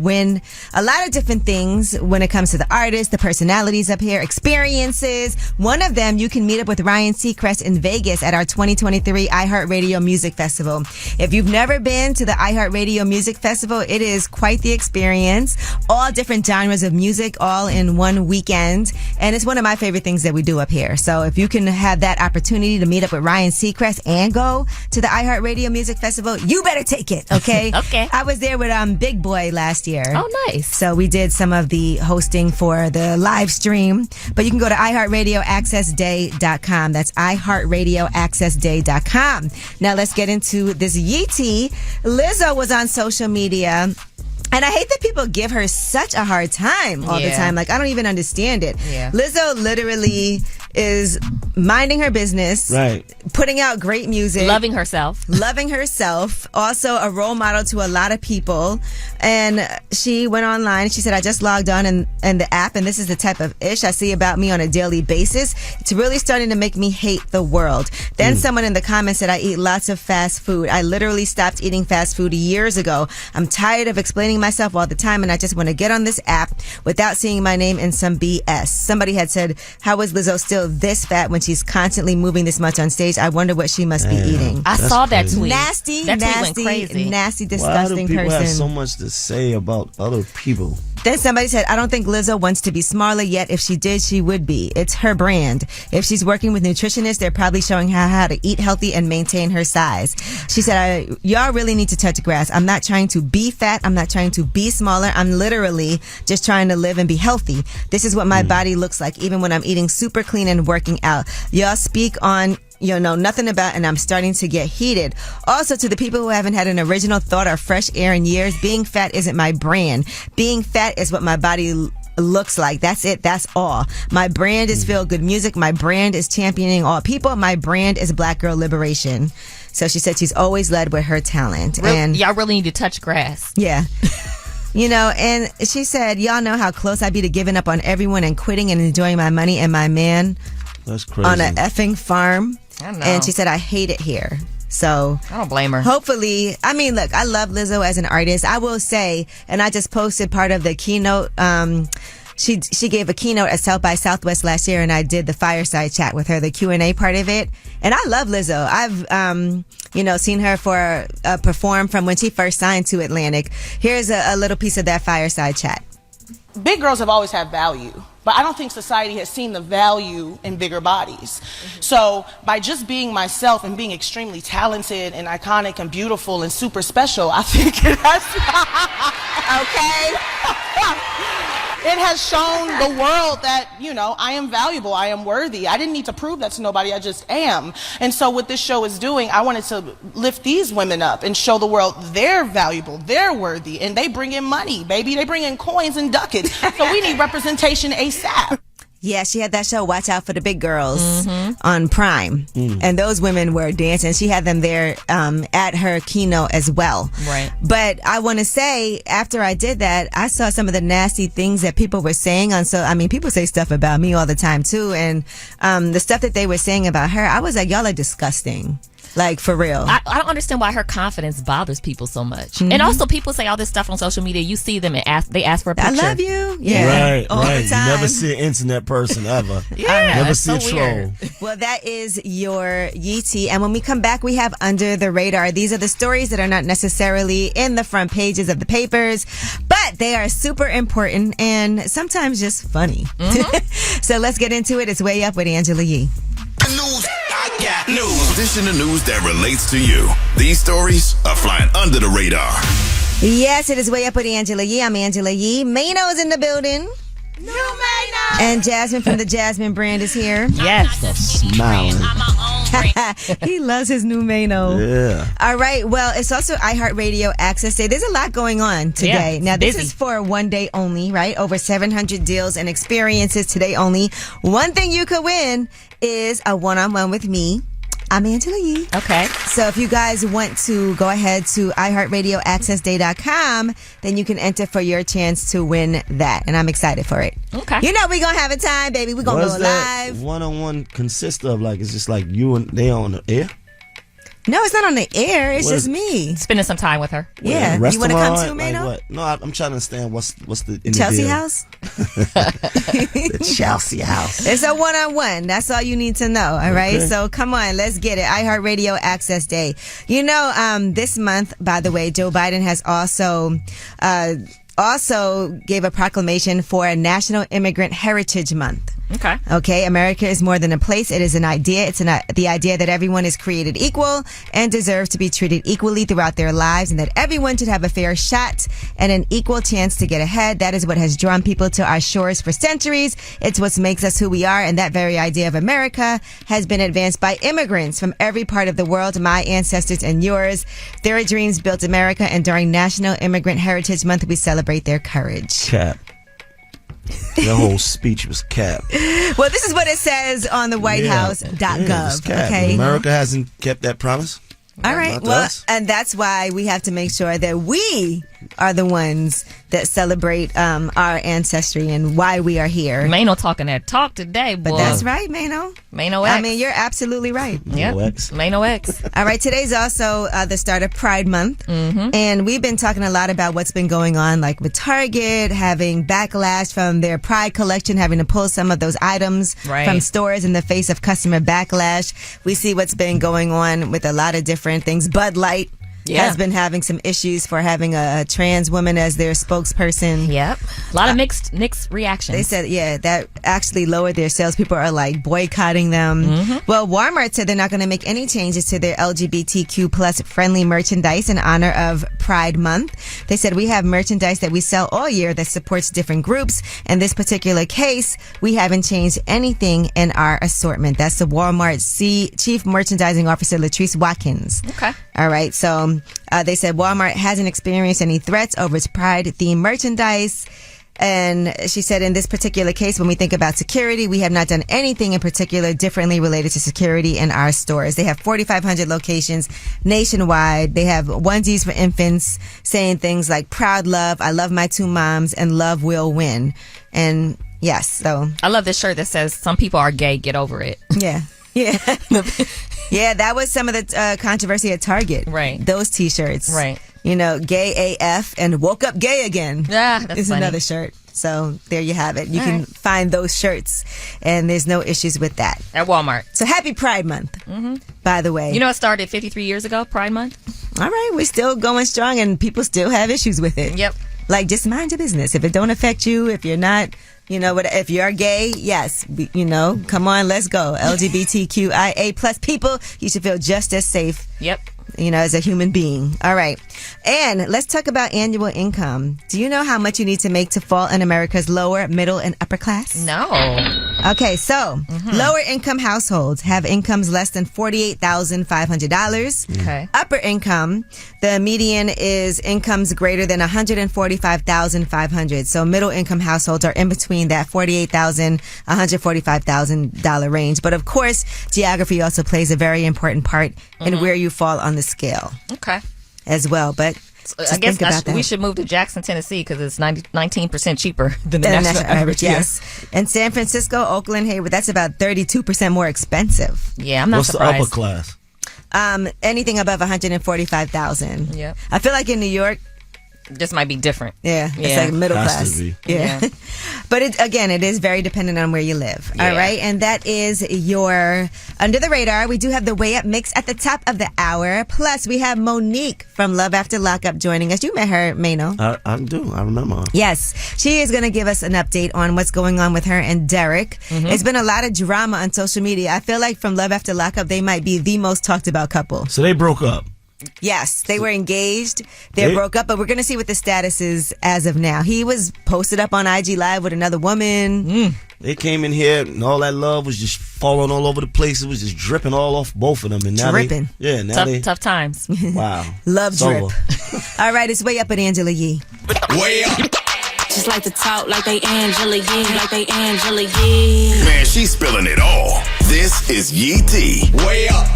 win a lot of different things when it comes to the artists, the personalities up here, experiences. One of them, you can meet up with Ryan Seacrest in Vegas at our 2023 iHeartRadio Music Festival. If you've never been to the iHeartRadio Music Festival, it is quite the experience. All different genres of music all in one weekend. And it's one of my favorite things that we do up here. So if you can have that opportunity to meet up with Ryan Seacrest and go to the iHeartRadio Music Festival, you better take it, okay? Okay. I was there with Big Boy last year. Oh, nice. So we did some of the hosting for the live stream. But you can go to iHeartRadioAccessDay.com. That's iHeartRadioAccessDay.com. Now let's get into this Yeetie. Lizzo was on social media. And I hate that people give her such a hard time all the time. Like, I don't even understand it. Yeah. Lizzo literally is minding her business. Right. Putting out great music. Loving herself. Loving herself. Also a role model to a lot of people. And she went online. She said, I just logged on in the app, and this is the type of ish I see about me on a daily basis. It's really starting to make me hate the world. Then someone in the comments said, I eat lots of fast food. I literally stopped eating fast food years ago. I'm tired of explaining myself all the time, and I just want to get on this app without seeing my name in some BS. Somebody had said, how is Lizzo still this fat when she's constantly moving this much on stage? I wonder what she must be eating. I saw that crazy. tweet. Nasty, That tweet went nasty, crazy. nasty, Why do disgusting people person. have so much to say about other people? Then somebody said, I don't think Lizzo wants to be smaller yet. If she did, she would be. It's her brand. If she's working with nutritionists, they're probably showing her how to eat healthy and maintain her size. She said, y'all really need to touch grass. I'm not trying to be fat. I'm not trying to be smaller. I'm literally just trying to live and be healthy. This is what my body looks like, even when I'm eating super clean and working out. Y'all speak on nothing about, and I'm starting to get heated. Also, to the people who haven't had an original thought or fresh air in years, being fat isn't my brand. Being fat is what my body looks like. That's it. That's all. My brand is feel good music. My brand is championing all people. My brand is Black girl liberation. So she said she's always led with her talent. And y'all really need to touch grass. yeah. And she said, y'all know how close I be to giving up on everyone and quitting and enjoying my money and my man That's crazy. on an effing farm. I know. And she said, I hate it here. So I don't blame her. hopefully, I mean, look, I love Lizzo as an artist. I will say, and I just posted part of the keynote. She gave a keynote at South by Southwest last year, and I did the fireside chat with her, the Q&A part of it. And I love Lizzo. I've seen her perform from when she first signed to Atlantic. Here's a little piece of that fireside chat. Big girls have always had value. but I don't think society has seen the value in bigger bodies. So by just being myself and being extremely talented and iconic and beautiful and super special, I think it has it has shown the world that, you know, I am valuable, I am worthy. I didn't need to prove that to nobody, I just am. And so what this show is doing, I wanted to lift these women up and show the world they're valuable, they're worthy, and they bring in money, baby. They bring in coins and ducats. So we need representation ASAP. Yeah, she had that show, Watch Out for the Big Girls, on Prime. And those women were dancing. She had them there at her keynote as well. Right. But I want to say, after I did that, I saw some of the nasty things that people were saying on. So, I mean, people say stuff about me all the time, too. And the stuff that they were saying about her, I was like, y'all are disgusting. Like, for real. I don't understand why her confidence bothers people so much. And also, people say all this stuff on social media. You see them and they ask for a picture. I love you. Yeah. Right, all right. the time. You never see an internet person ever. Yeah, never it's see so a troll. weird. Well, that is your Yeetie. And when we come back, we have Under the Radar. These are the stories that are not necessarily in the front pages of the papers, but they are super important and sometimes just funny. So let's get into it. It's Way Up with Angela Yee. News, I got news. This in the news that relates to you. These stories are flying under the radar. Yes, it is Way Up with Angela Yee. I'm Angela Yee. Maino's in the building. New Maino. And Jasmine from the Jasmine brand is here. Yes. Smiling. He loves his new Maino. Yeah. All right. Well, it's also iHeartRadio Access Day. There's a lot going on today. Yeah, now, this busy. is for one day only, right? Over 700 deals and experiences today only. One thing you could win is a one-on-one with me. I'm Angela Yee. Okay. So if you guys want to go ahead to iHeartRadioAccessDay.com, then you can enter for your chance to win that. And I'm excited for it. Okay. You know we're going to have a time, baby. We're going to go that live. one-on-one consist of? Like, it's just like you and they on the air? No, it's not on the air. It's What just is- me. Spending some time with her. Yeah. You want to come too, Like Maino? what? No, I'm trying to understand what's the in Chelsea the deal. House? The Chelsea House. It's a one-on-one. That's all you need to know. All right. Okay. So come on, let's get it. iHeartRadio Access Day. You know, this month, by the way, Joe Biden has also gave a proclamation for a National Immigrant Heritage Month. Okay. Okay, America is more than a place. It is an idea. It's the idea that everyone is created equal and deserves to be treated equally throughout their lives, and that everyone should have a fair shot and an equal chance to get ahead. That is what has drawn people to our shores for centuries. It's what makes us who we are, and that very idea of America has been advanced by immigrants from every part of the world, my ancestors and yours. Their dreams built America, and during National Immigrant Heritage Month, we celebrate their courage. Cap. Your whole speech was cap. Well, this is what it says on the WhiteHouse.gov. Yeah, it's cap. Okay. America hasn't kept that promise. All right. Not Well, us. and that's why we have to make sure that we are the ones that celebrate our ancestry and why we are here. Maino talking that talk today, boy. But that's right, Maino. Maino X. I mean, you're absolutely right. Yep. Maino X. Maino X. All right, today's also the start of Pride Month. And we've been talking a lot about what's been going on, like with Target having backlash from their Pride collection, having to pull some of those items from stores in the face of customer backlash. We see what's been going on with a lot of different things. Bud Light has been having some issues for having a trans woman as their spokesperson. Yep. A lot of mixed reactions. They said, that actually lowered their sales. People are like boycotting them. Well, Walmart said they're not going to make any changes to their LGBTQ plus friendly merchandise in honor of Pride Month. They said, we have merchandise that we sell all year that supports different groups. In this particular case, we haven't changed anything in our assortment. That's the Walmart Chief Merchandising Officer, Latrice Watkins. Okay. All right. So they said Walmart hasn't experienced any threats over its Pride-themed merchandise. And she said, in this particular case, when we think about security, we have not done anything in particular differently related to security in our stores. They have 4,500 locations nationwide. They have onesies for infants saying things like proud love, I love my two moms, and love will win. And yes, so. I love this shirt that says, some people are gay, get over it. Yeah. Yeah. Yeah, that was some of the controversy at Target. Right. Those T-shirts. Right. You know, gay AF and woke up gay again. Yeah, that's is funny. another shirt. So there you have it. You can find those shirts, and there's no issues with that. At Walmart. So happy Pride Month, by the way. You know, it started 53 years ago, Pride Month. All right, we're still going strong, and people still have issues with it. Yep. Like, just mind your business. If it don't affect you, if you're not, if you're gay, yes, come on, let's go. LGBTQIA plus people, you should feel just as safe. Yep. As a human being. All right. And let's talk about annual income. Do you know how much you need to make to fall in America's lower, middle, and upper class? No. Okay, so lower income households have incomes less than $48,500. Okay. Upper income, the median is incomes greater than $145,500. So middle income households are in between that $48,000, $145,000 range. But of course, geography also plays a very important part in where you fall on the scale. Okay. As well, but I guess we should move to Jackson, Tennessee, because it's 19% cheaper than the national average. Yes. And San Francisco, Oakland, Hayward, that's about 32% more expensive. Yeah, I'm not surprised. What's the upper class? Anything above $145,000. Yeah. I feel like in New York, this might be different. Yeah, it's like middle Has class. to be. Yeah. But it is very dependent on where you live. Yeah. All right. And that is your Under the Radar. We do have the Way Up mix at the top of the hour. Plus, we have Monique from Love After Lockup joining us. You met her, Maino. I do. I remember her. Yes. She is going to give us an update on what's going on with her and Derek. It's been a lot of drama on social media. I feel like from Love After Lockup, they might be the most talked about couple. So they broke up. Yes, they were engaged. They broke up, but we're going to see what the status is as of now. He was posted up on IG Live with another woman. They came in here and all that love was just falling all over the place. It was just dripping all off both of them. And now Dripping. Tough times. Wow. Love It's drip. over. All right, it's Way Up with Angela Yee. Way up. Just like to talk like they Angela Yee, like they Angela Yee. Man, she's spilling it all. This is Yee T. Way up.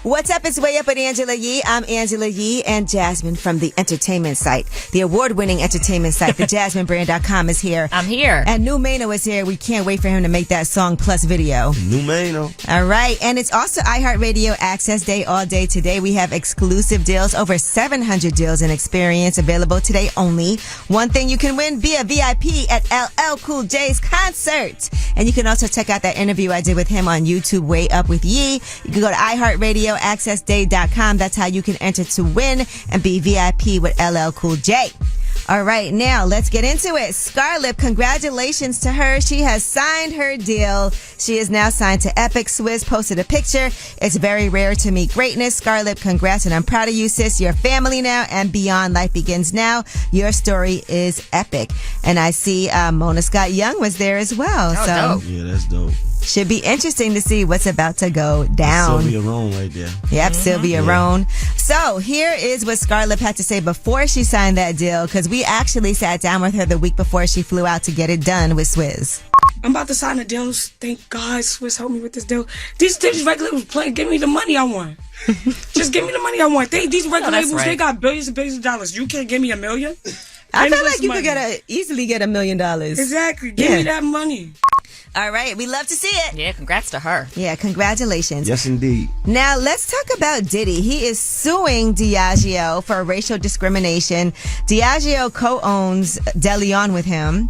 What's up? It's Way Up with Angela Yee. I'm Angela Yee, and Jasmine from the entertainment site, the award-winning entertainment site, thejasminebrand.com is here. I'm here. And New Maino is here. We can't wait for him to make that song plus video. New Maino. All right. And it's also iHeartRadio Access Day all day today. We have exclusive deals, over 700 deals and experience available today only. One thing you can win, be a VIP at LL Cool J's concert. And you can also check out that interview I did with him on YouTube, Way Up with Yee. You can go to iHeartRadioAccessDay.com. That's how you can enter to win and be VIP with LL Cool J. All right, now let's get into it. Scarlett, congratulations to her. She has signed her deal. She is now signed to Epic. Swizz posted a picture. It's very rare to meet greatness. Scarlett, congrats, and I'm proud of you, sis. You're family now and beyond. Life begins now. Your story is epic. And I see Mona Scott Young was there as well. Dope. Yeah, that's dope. Should be interesting to see what's about to go down. Sylvia Rone right there. Yep, Sylvia Rone. So here is what Scarlett had to say before she signed that deal, because we actually sat down with her the week before she flew out to get it done with Swizz. I'm about to sign a deal. Thank God Swizz helped me with this deal. These regular labels play. Give me the money I want. Just give me the money I want. These regular labels, they got billions and billions of dollars. You can't give me $1 million? I feel like you could easily get $1 million. Exactly. Give me that money. All right, we love to see it. Yeah, congrats to her. Yeah, congratulations. Yes, indeed. Now, let's talk about Diddy. He is suing Diageo for racial discrimination. Diageo co-owns DeLeon with him,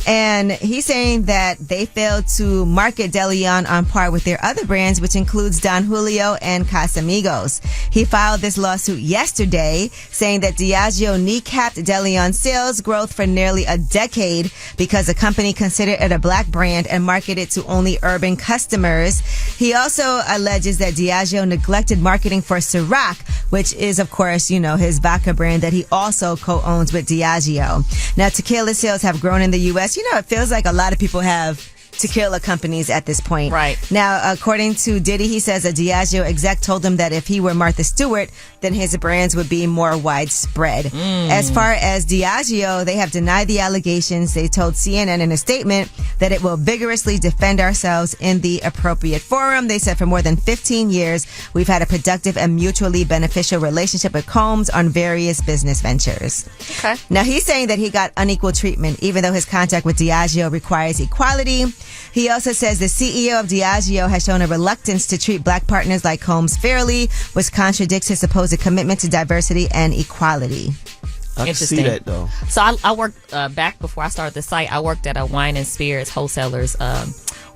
and he's saying that they failed to market DeLeon on par with their other brands, which includes Don Julio and Casamigos. He filed this lawsuit yesterday, saying that Diageo kneecapped DeLeon's sales growth for nearly a decade because the company considered it a black brand and marketed to only urban customers. He also alleges that Diageo neglected marketing for Ciroc, which is, of course, his vodka brand that he also co-owns with Diageo. Now, tequila sales have grown in the U.S. It feels like a lot of people have tequila companies at this point. Right. Now, according to Diddy, he says a Diageo exec told him that if he were Martha Stewart, then his brands would be more widespread. As far as Diageo, they have denied the allegations. They told CNN in a statement that it will vigorously defend ourselves in the appropriate forum. They said for more than 15 years, we've had a productive and mutually beneficial relationship with Combs on various business ventures. Okay. Now, he's saying that he got unequal treatment, even though his contract with Diageo requires equality. He also says the CEO of Diageo has shown a reluctance to treat black partners like Combs fairly, which contradicts his supposed commitment to diversity and equality. I can see that, though. So I worked back before I started the site. I worked at a wine and spirits wholesalers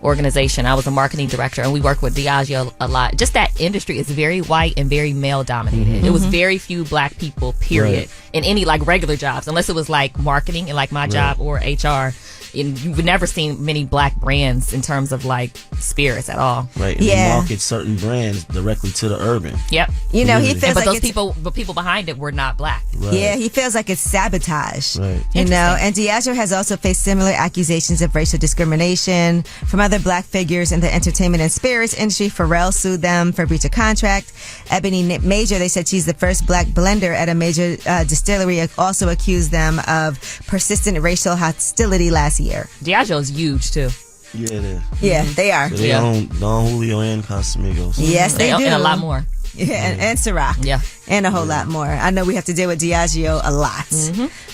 organization. I was a marketing director, and we work with Diageo a lot. Just that industry is very white and very male dominated. It was very few black people, period, in any like regular jobs, unless it was like marketing and like my job or HR. And you've never seen many black brands in terms of like spirits at all. Right. And they market certain brands directly to the urban. Yep. You know, he feels but like the people behind it were not black. Right. Yeah, he feels like it's sabotage. Right. You know, and Diageo has also faced similar accusations of racial discrimination from other black figures in the entertainment and spirits industry. Pharrell sued them for breach of contract. Ebony Major, they said she's the first black blender at a major distillery, also accused them of persistent racial hostility last year. Diageo's huge too. Yeah, it is. Yeah, they are. So they own Don Julio and Casamigos. Yes, they do. And a lot more. Yeah, and Ciroc. Yeah. And a whole lot more. I know we have to deal with Diageo a lot.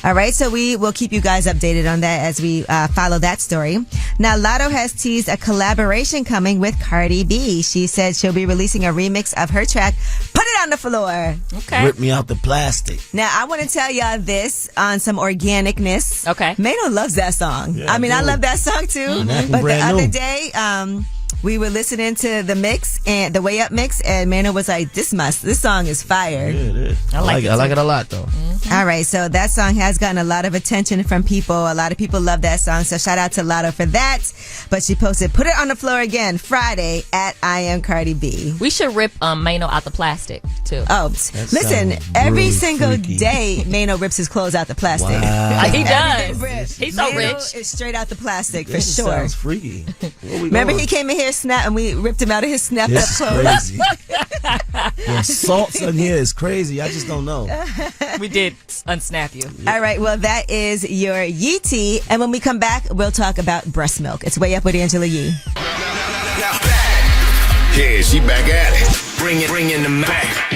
All right, so we will keep you guys updated on that as we follow that story. Now, Lotto has teased a collaboration coming with Cardi B. She said she'll be releasing a remix of her track, Put It on the Floor. Okay. Rip me out the plastic. Now, I want to tell y'all this on some organicness. Okay. Maino loves that song. Yeah, I mean, I love that song too. But the other day, we were listening to the mix and the Way Up mix, and Maino was like, "This song is fire." Yeah, it is. I like it a lot though. All right, so that song has gotten a lot of attention from people. A lot of people love that song, so shout out to Lotto for that. But she posted, "Put It on the Floor Again" Friday at I Am Cardi B. We should rip Maino out the plastic too. Oh, listen! Every really single freaky. day, Maino rips his clothes out the plastic. Wow. He does. Everything ripped. He's so Maino rich. is straight out the plastic for That sure. sounds freaky. Where we Remember, going? he came in here snap, and we ripped him out of his snapped up This is clothes. crazy. The salts in here is crazy. I just don't know. We did unsnap you. All right, well, that is your Yee tea. And when we come back, we'll talk about breast milk. It's Way Up with Angela Yee. Yeah, she back at it. Bring in the Mac.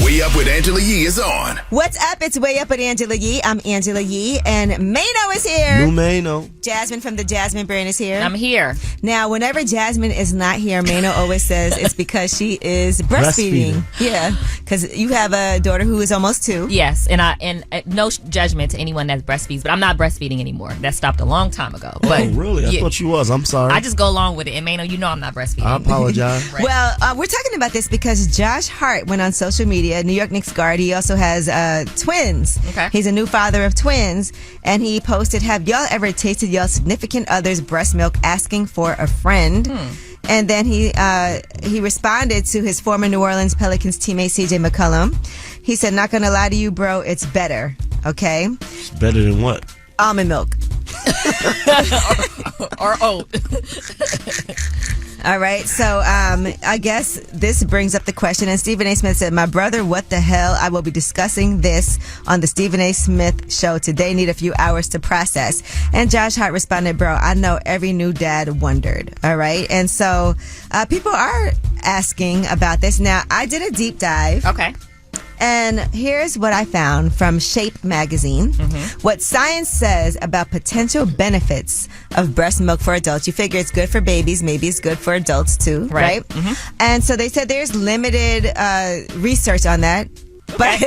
Way Up with Angela Yee is on. What's up? It's Way Up with Angela Yee. I'm Angela Yee, and Maino is here. New Maino. Jasmine from the Jasmine brand is here. I'm here. Now, whenever Jasmine is not here, Maino always says it's because she is breastfeeding. Yeah, because you have a daughter who is almost 2. Yes, and no judgment to anyone that breastfeeds, but I'm not breastfeeding anymore. That stopped a long time ago. But Oh, really? I thought you was. I'm sorry. I just go along with it. And Maino, you know I'm not breastfeeding. I apologize. Right. Well, we're talking about this because Josh Hart went on social media, New York Knicks guard. He also has twins. Okay. He's a new father of twins, and he posted, "Have y'all ever tasted y'all significant other's breast milk asking for a friend?" And then he responded to his former New Orleans Pelicans teammate CJ McCollum. He said, "Not gonna lie to you, bro, it's better. Okay, It's better than what? almond milk." or oat. All right, so I guess this brings up the question, and Stephen A. Smith said, "My brother, what the hell? I will be discussing this on the Stephen A. Smith show today. Need a few hours to process." And Josh Hart responded, "Bro, I know every new dad wondered." All right, and so people are asking about this. Now, I did a deep dive. Okay. And here's what I found from Shape magazine. What science says about potential benefits of breast milk for adults. You figure it's good for babies, maybe it's good for adults too, right? And so they said there's limited research on that. But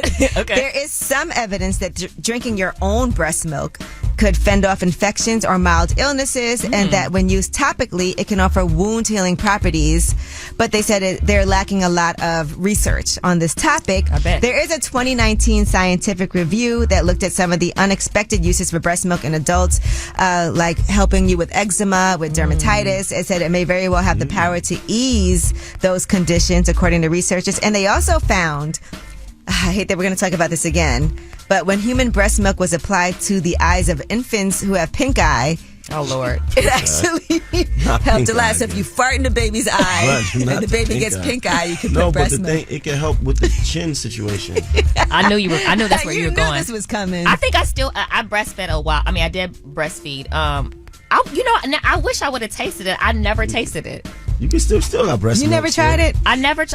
there is some evidence that drinking your own breast milk could fend off infections or mild illnesses, and that when used topically, it can offer wound healing properties. But they said they're lacking a lot of research on this topic. I bet. There is a 2019 scientific review that looked at some of the unexpected uses for breast milk in adults, like helping you with eczema, with dermatitis. It said it may very well have the power to ease those conditions, according to researchers. And they also found, I hate that we're going to talk about this again, but when human breast milk was applied to the eyes of infants who have pink eye, oh Lord, it actually helped a lot. So if you fart in the baby's eye and the baby gets pink eye, you can put breast milk. It can help with the chin situation. I knew that's where you were knew going. This was coming. I think I breastfed a while. I mean, I did breastfeed. I wish I would have tasted it. I never tasted it. You can still got breast milk. You never tried it? I never You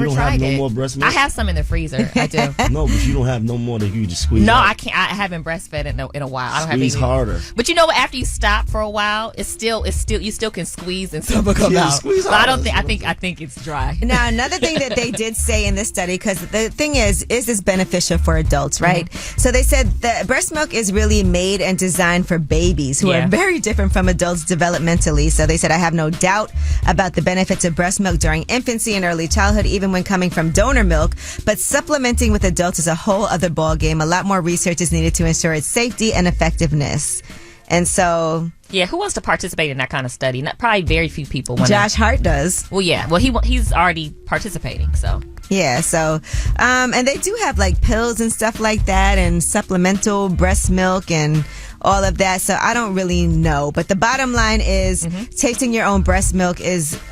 don't tried have no it. more breast milk? I have some in the freezer. I do. No, but you don't have no more that you just squeeze No, out. I can't. I haven't breastfed in a while. I don't Squeeze have any. harder. But you know what? After you stop for a while, it's still you still can squeeze and some will come Yeah, out. squeeze But I don't harder. think I think it's dry. Now, another thing that they did say in this study, because the thing is this beneficial for adults, right? So they said that breast milk is really made and designed for babies who are very different from adults developmentally. So they said, I have no doubt about the benefits of breast milk during infancy and early childhood, even when coming from donor milk. But supplementing with adults is a whole other ballgame. A lot more research is needed to ensure its safety and effectiveness. And so... Yeah, who wants to participate in that kind of study? Not probably very few people. Josh Hart does. Well, yeah. Well, he's already participating, so. Yeah, so, and they do have like pills and stuff like that and supplemental breast milk and all of that. So I don't really know. But the bottom line is tasting your own breast milk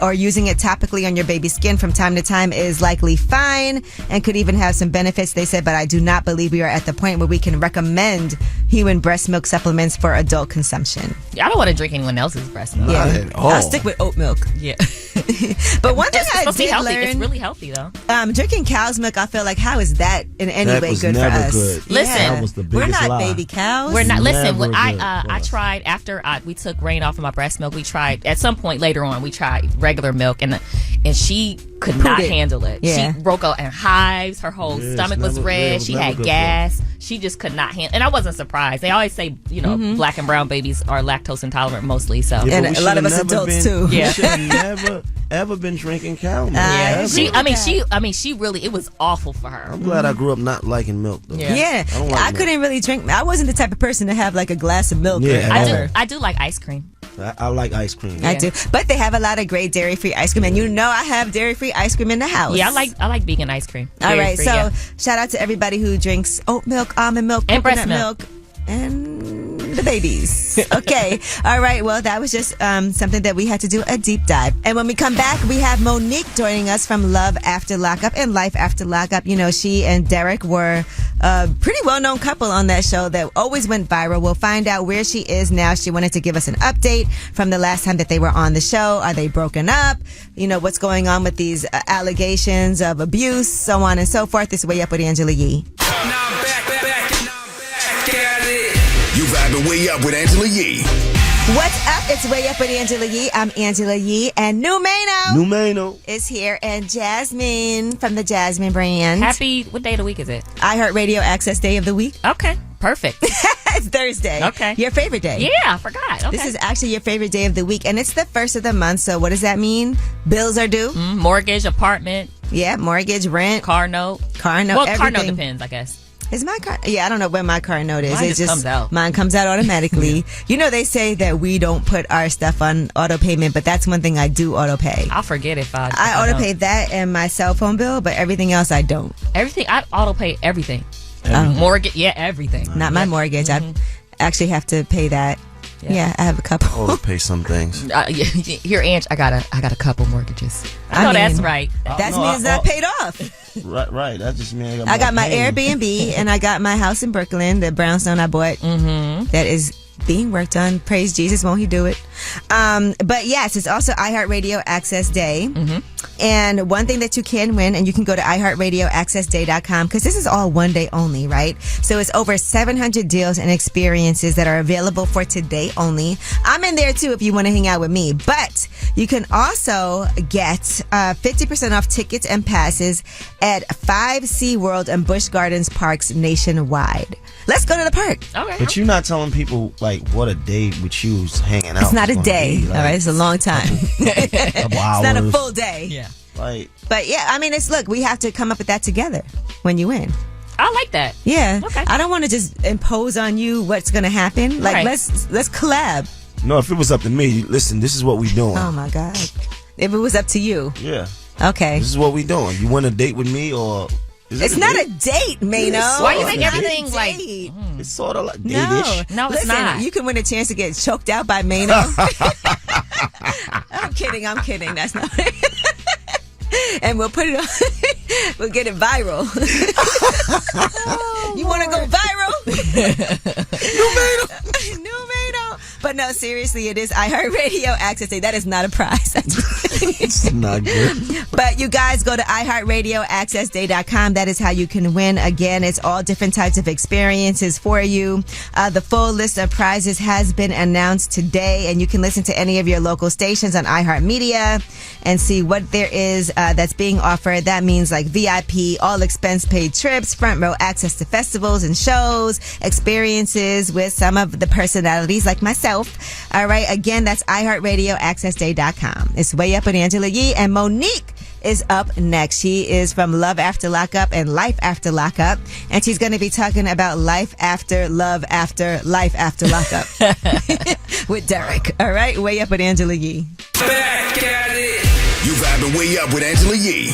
or using it topically on your baby's skin from time to time is likely fine and could even have some benefits, they said. But I do not believe we are at the point where we can recommend human breast milk supplements for adult consumption. Yeah, I don't want to drink anyone else's breast milk. Yeah. Not at all. I'll stick with oat milk. Yeah. But one thing I supposed to be did healthy. learn... It's really healthy, though. Drinking cow's milk, I feel like, how is that in any That way was good for never us? good. Listen, That was the biggest We're not lie. baby cows. We're not. Listen, Never when good I for us. tried after we took Rain off of my breast milk, we tried at some point later on. We tried regular milk, and she could not handle it. Yeah. She broke out in hives. Her whole Yeah, stomach it's was never- red. yeah, it was She never had good for gas. She just could not handle. And I wasn't surprised. They always say, black and brown babies are lactose intolerant mostly. So Yeah, And but we a lot of us should've never adults, been- too. Yeah. We should have never ever been drinking cow milk. Yeah. Ever. she really, it was awful for her. I'm glad I grew up not liking milk though. Yeah. I don't like I milk. couldn't really drink. I wasn't the type of person to have like a glass of milk. Yeah, ever. I do like ice cream. I like ice cream. I do. But they have a lot of great dairy-free ice cream. And I have dairy-free ice cream in the house. Yeah, I like vegan ice cream. All right. Dairy-free, So yeah. shout out to everybody who drinks oat milk, almond milk, And breast coconut milk. And the babies. Okay. All right. Well, that was just something that we had to do a deep dive. And when we come back, we have Monique joining us from Love After Lockup and Life After Lockup. She and Derek were a pretty well-known couple on that show that always went viral. We'll find out where she is now. She wanted to give us an update from the last time that they were on the show. Are they broken up? What's going on with these allegations of abuse, so on and so forth. This is Way Up with Angela Yee. You vibing way up with Angela Yee. What's up? It's Way Up with Angela Yee. I'm Angela Yee, and New Maino is here, and Jasmine from the Jasmine brand. What day of the week is it? iHeartRadio Access Day of the Week. Okay, perfect. It's Thursday. Okay. Your favorite day. Yeah, I forgot. Okay. This is actually your favorite day of the week, and it's the first of the month, so what does that mean? Bills are due? Mortgage, apartment. Yeah, mortgage, rent. Car note. Well, everything. Car note everything. depends, I guess. Is my car? Yeah, I don't know when my car note is. Mine It just comes out. Mine comes out automatically. They say that we don't put our stuff on auto payment, but that's one thing I do auto pay. I'll forget if I auto don't. pay that and my cell phone bill, but everything else I don't. Everything. I auto pay everything. Mortgage. Yeah, everything. Not my mortgage. I actually have to pay that. Yeah, I have a couple. Auto pay some things. Here, Ange, I got a couple mortgages. I know that's right. That means I paid off. Right. That just means I got my Airbnb and I got my house in Brooklyn, the brownstone I bought. That is being worked on. Praise Jesus, won't he do it? But yes, it's also iHeartRadio Access Day. And one thing that you can win, and you can go to iHeartRadioAccessDay.com, because this is all one day only, right? So it's over 700 deals and experiences that are available for today only. I'm in there too if you want to hang out with me. But you can also get 50% off tickets and passes at 5 SeaWorld and Busch Gardens parks nationwide. Let's go to the park. Okay. But you're not telling people what a day with you is hanging out. It's not a gonna day. be, All right, it's a long time. Couple hours. It's not a full day. Yeah. But yeah, I mean, look, we have to come up with that together when you win. I like that. Yeah. Okay. I don't want to just impose on you what's going to happen. Like, Right. let's collab. No, if it was up to me, listen, this is what we doing. Oh my God. If it was up to you. Yeah. Okay. This is what we doing. You want a date with me or... It's not a date, Maino. Why you make It's not a everything like... date. It's sort of like No, date-ish. No, it's Listen, not. You can win a chance to get choked out by Maino. I'm kidding. That's not it. And we'll put it on. We'll get it viral. You want to go viral? New Maino. But no, seriously, it is iHeartRadio Access Day. That is not a prize. It's not good. But you guys go to iHeartRadio, accessday.com. That is how you can win. Again, it's all different types of experiences for you. The full list of prizes has been announced today, and you can listen to any of your local stations on iHeartMedia and see what there is that's being offered. That means like VIP, all expense paid trips, front row access to festivals and shows, experiences with some of the personalities like myself. All right. Again, that's iHeartRadio, accessday.com. It's Way Up with Angela Yee, and Monique is up next. She is from Love After Lockup and Life After Lockup, and she's going to be talking about life after, love after, life after lockup with Derek. All right, Way Up with Angela Yee. Back at it. You vibing Way Up with Angela Yee.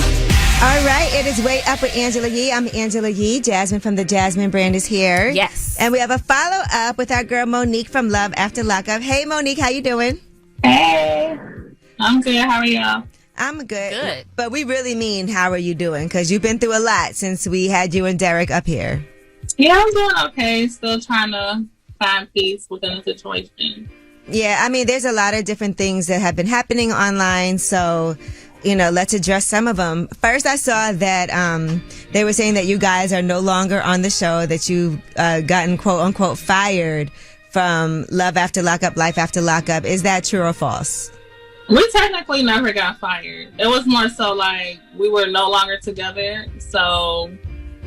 All right, it is Way Up with Angela Yee. I'm Angela Yee. Jasmine from the Jasmine brand is here. Yes. And we have a follow-up with our girl Monique from Love After Lockup. Hey, Monique, how you doing? Hey, I'm good. How are y'all? I'm good. Good. But we really mean, how are you doing? Because you've been through a lot since we had you and Derek up here. Yeah, I'm doing okay. Still trying to find peace within the situation. Yeah, I mean, there's a lot of different things that have been happening online. So, you know, let's address some of them. First, I saw that they were saying that you guys are no longer on the show, that you've gotten quote unquote fired from Love After Lockup, Life After Lockup. Is that true or false? We technically never got fired. It was more so like we were no longer together, so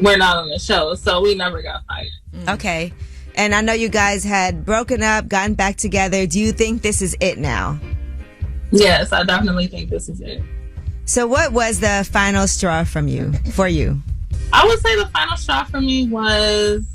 we're not on the show. So we never got fired. Okay. And I know you guys had broken up, gotten back together. Do you think this is it now? Yes, I definitely think this is it. So what was the final straw for you? I would say the final straw for me was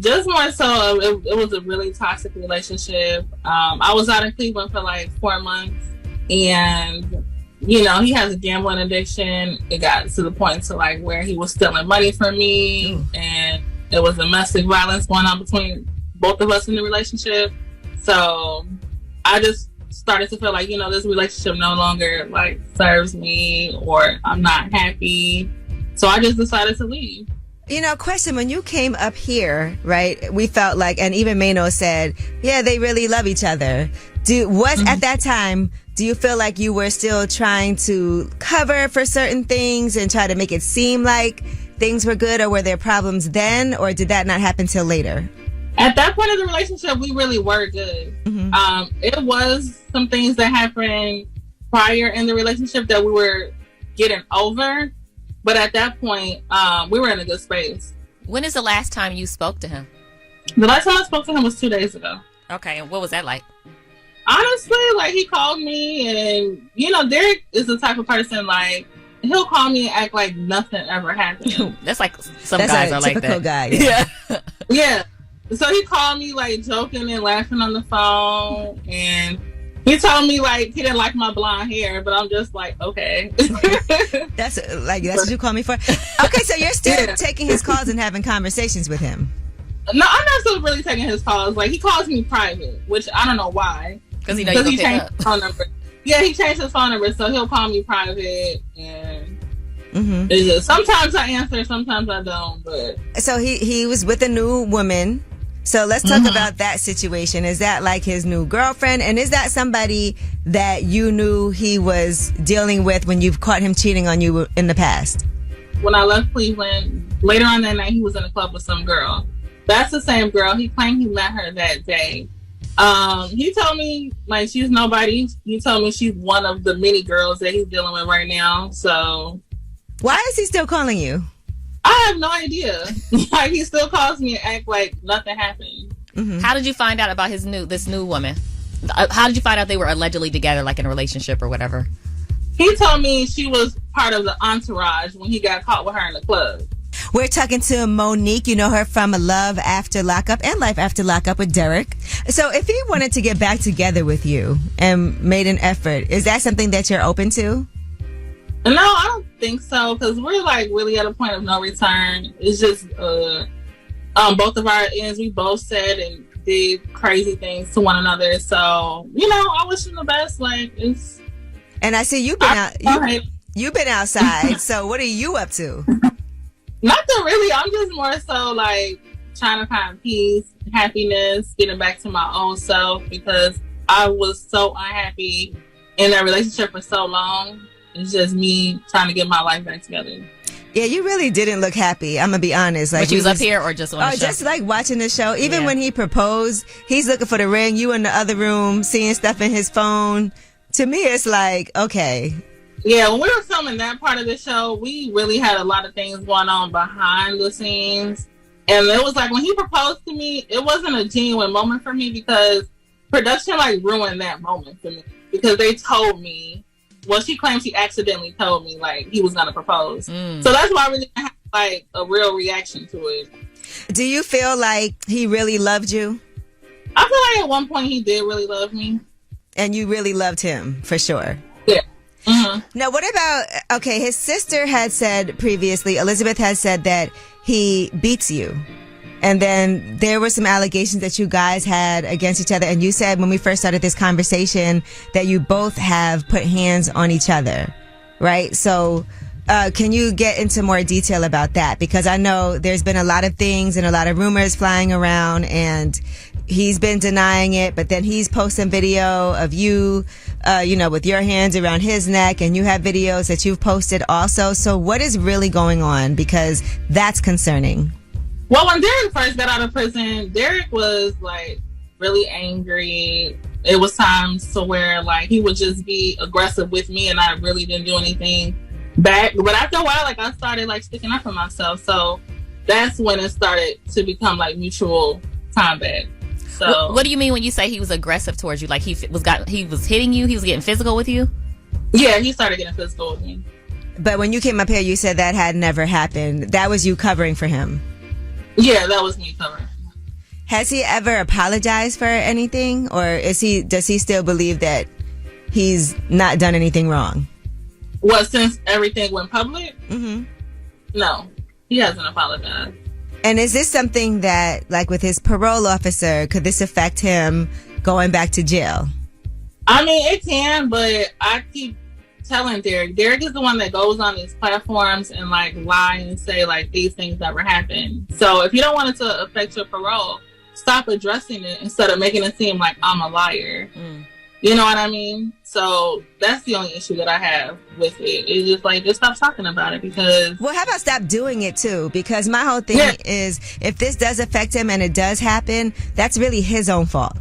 just more so it was a really toxic relationship. I was out in Cleveland for like 4 months, and you know, he has a gambling addiction. It got to the point to like where he was stealing money from me, and there was domestic violence going on between both of us in the relationship. So I just started to feel like, you know, this relationship no longer like serves me, or I'm not happy. So I just decided to leave. You know, question, when you came up here, right, we felt like, and even Maino said, yeah, they really love each other. At that time, do you feel like you were still trying to cover for certain things and try to make it seem like things were good, or were there problems then, or did that not happen till later? At that point of the relationship, we really were good. It was some things that happened prior in the relationship that we were getting over. But at that point, we were in a good space. When is the last time you spoke to him? The last time I spoke to him was 2 days ago. Okay, and what was that like? Honestly, like, he called me, and, you know, Derek is the type of person, like, he'll call me and act like nothing ever happened. That's like some guys are like that. Typical guy. Yeah. Yeah. So he called me, like, joking and laughing on the phone, and he told me, like, he didn't like my blonde hair, but I'm just like, okay. That's what you call me for? Okay, so you're still taking his calls and having conversations with him? No, I'm not still really taking his calls. Like, he calls me private, which I don't know why. Because he changed his phone number. Yeah, he changed his phone number, so he'll call me private, and it's just, sometimes I answer, sometimes I don't. But so he was with a new woman. So let's talk about that situation. Is that like his new girlfriend? And is that somebody that you knew he was dealing with when you've caught him cheating on you in the past? When I left Cleveland, later on that night, he was in a club with some girl. That's the same girl. He claimed he met her that day. He told me, like, she's nobody. He told me she's one of the many girls that he's dealing with right now. So why is he still calling you? I have no idea. Like, he still calls me and act like nothing happened. How did you find out about this new woman? How did you find out they were allegedly together, like in a relationship or whatever? He told me she was part of the entourage when he got caught with her in the club. We're talking to Monique. You know her from Love After Lockup and Life After Lockup with Derek. So if he wanted to get back together with you and made an effort, is that something that you're open to? No, I don't think so, because we're like really at a point of no return. It's just both of our ends, we both said and did crazy things to one another. So, you know, I wish him the best. Like, it's. And I see you've been you've been outside. So what are you up to? Nothing really. I'm just more so like trying to find peace, happiness, getting back to my old self, because I was so unhappy in that relationship for so long. It's just me trying to get my life back together. Yeah, you really didn't look happy. I'm gonna be honest. Like, but you was up here or just on the show? Just like watching the show. Even when he proposed, he's looking for the ring. You in the other room seeing stuff in his phone. To me, it's like, okay. Yeah, when we were filming that part of the show, we really had a lot of things going on behind the scenes. And it was like when he proposed to me, it wasn't a genuine moment for me because production like ruined that moment for me. Because they told me, well, she claims she accidentally told me like he was gonna propose. So that's why I really didn't have like a real reaction to it. Do you feel like he really loved you? I feel like at one point he did really love me. And you really loved him, for sure. Yeah. Mm-hmm. Now, what about, okay, his sister had said previously, Elizabeth had said that he beats you. And then there were some allegations that you guys had against each other. And you said when we first started this conversation that you both have put hands on each other, right? So can you get into more detail about that? Because I know there's been a lot of things and a lot of rumors flying around, and he's been denying it, but then he's posting video of you, with your hands around his neck, and you have videos that you've posted also. So what is really going on? Because that's concerning. Well, when Derek first got out of prison, Derek was like really angry. It was times to where like he would just be aggressive with me, and I really didn't do anything back. But after a while, like I started like sticking up for myself. So that's when it started to become like mutual combat. So what do you mean when you say he was aggressive towards you? Like he was hitting you? He was getting physical with you? Yeah, he started getting physical with me. But when you came up here, you said that had never happened. That was you covering for him. Yeah, that was me covering. Has he ever apologized for anything, or does he still believe that he's not done anything wrong? Well, since everything went public? Mm-hmm. No, he hasn't apologized. And is this something that, like with his parole officer, could this affect him going back to jail? I mean, it can, but I keep telling Derek is the one that goes on these platforms and like lie and say like these things never happened. So if you don't want it to affect your parole, stop addressing it instead of making it seem like I'm a liar. You know what I mean? So that's the only issue that I have with it. It's just like, just stop talking about it because... Well, how about stop doing it too? Because my whole thing is, if this does affect him and it does happen, that's really his own fault.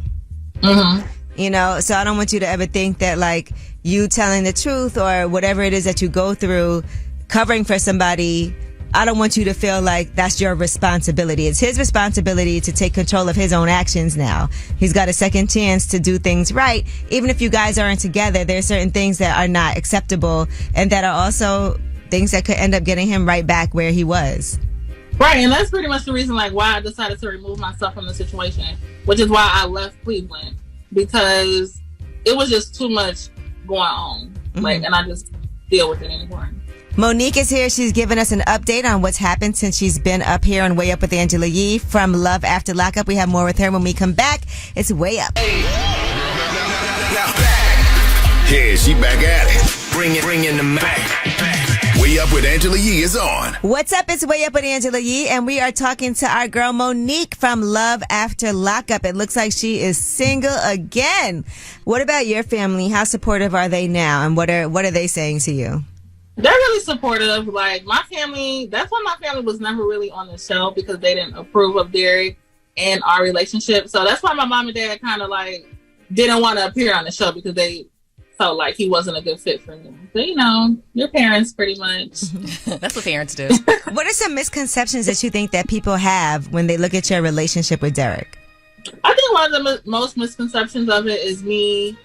Mm-hmm. You know, so I don't want you to ever think that like you telling the truth or whatever it is that you go through, covering for somebody, I don't want you to feel like that's your responsibility. It's his responsibility to take control of his own actions now. He's got a second chance to do things right. Even if you guys aren't together, there's certain things that are not acceptable and that are also things that could end up getting him right back where he was. Right, and that's pretty much the reason like why I decided to remove myself from the situation, which is why I left Cleveland, because it was just too much going on. Like, and I just deal with it anymore. Monique is here. She's giving us an update on what's happened since she's been up here on Way Up with Angela Yee from Love After Lockup. We have more with her when we come back. It's Way Up. Yeah, she back at it. Bring in the Mac. Way Up with Angela Yee is on. What's up? It's Way Up with Angela Yee, and we are talking to our girl Monique from Love After Lockup. It looks like she is single again. What about your family? How supportive are they now, and what are they saying to you? They're really supportive. Like my family, that's why my family was never really on the show, because they didn't approve of Derek and our relationship. So that's why my mom and dad kind of like didn't want to appear on the show, because they felt like he wasn't a good fit for me. But you know, your parents pretty much. That's what parents do. What are some misconceptions that you think that people have when they look at your relationship with Derek? I think one of the most misconceptions of it is me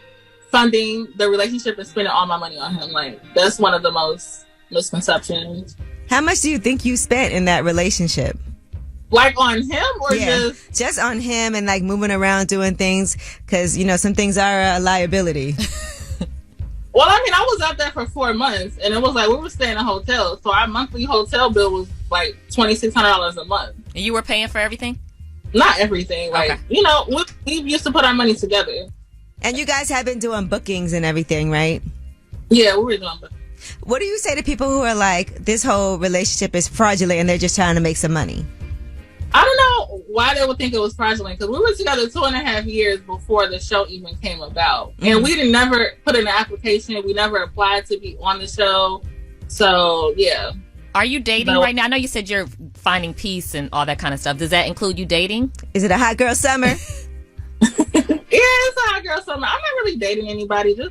funding the relationship and spending all my money on him. Like, that's one of the most misconceptions. How much do you think you spent in that relationship? Like on him or just on him and like moving around doing things, because you know some things are a liability. Well, I mean, I was out there for 4 months, and it was like we were staying in hotels, so our monthly hotel bill was like $2,600 a month. And you were paying for everything? Not everything. Like, okay. You know, we used to put our money together. And you guys have been doing bookings and everything, right? Yeah, we were doing bookings. What do you say to people who are like, this whole relationship is fraudulent and they're just trying to make some money? I don't know why they would think it was fraudulent, because we were together 2.5 years before the show even came about. And we didn't never put in an application. We never applied to be on the show. So, yeah. Are you dating right now? I know you said you're finding peace and all that kind of stuff. Does that include you dating? Is it a hot girl summer? Yeah, it's a hot girl summer. I'm not really dating anybody. Just,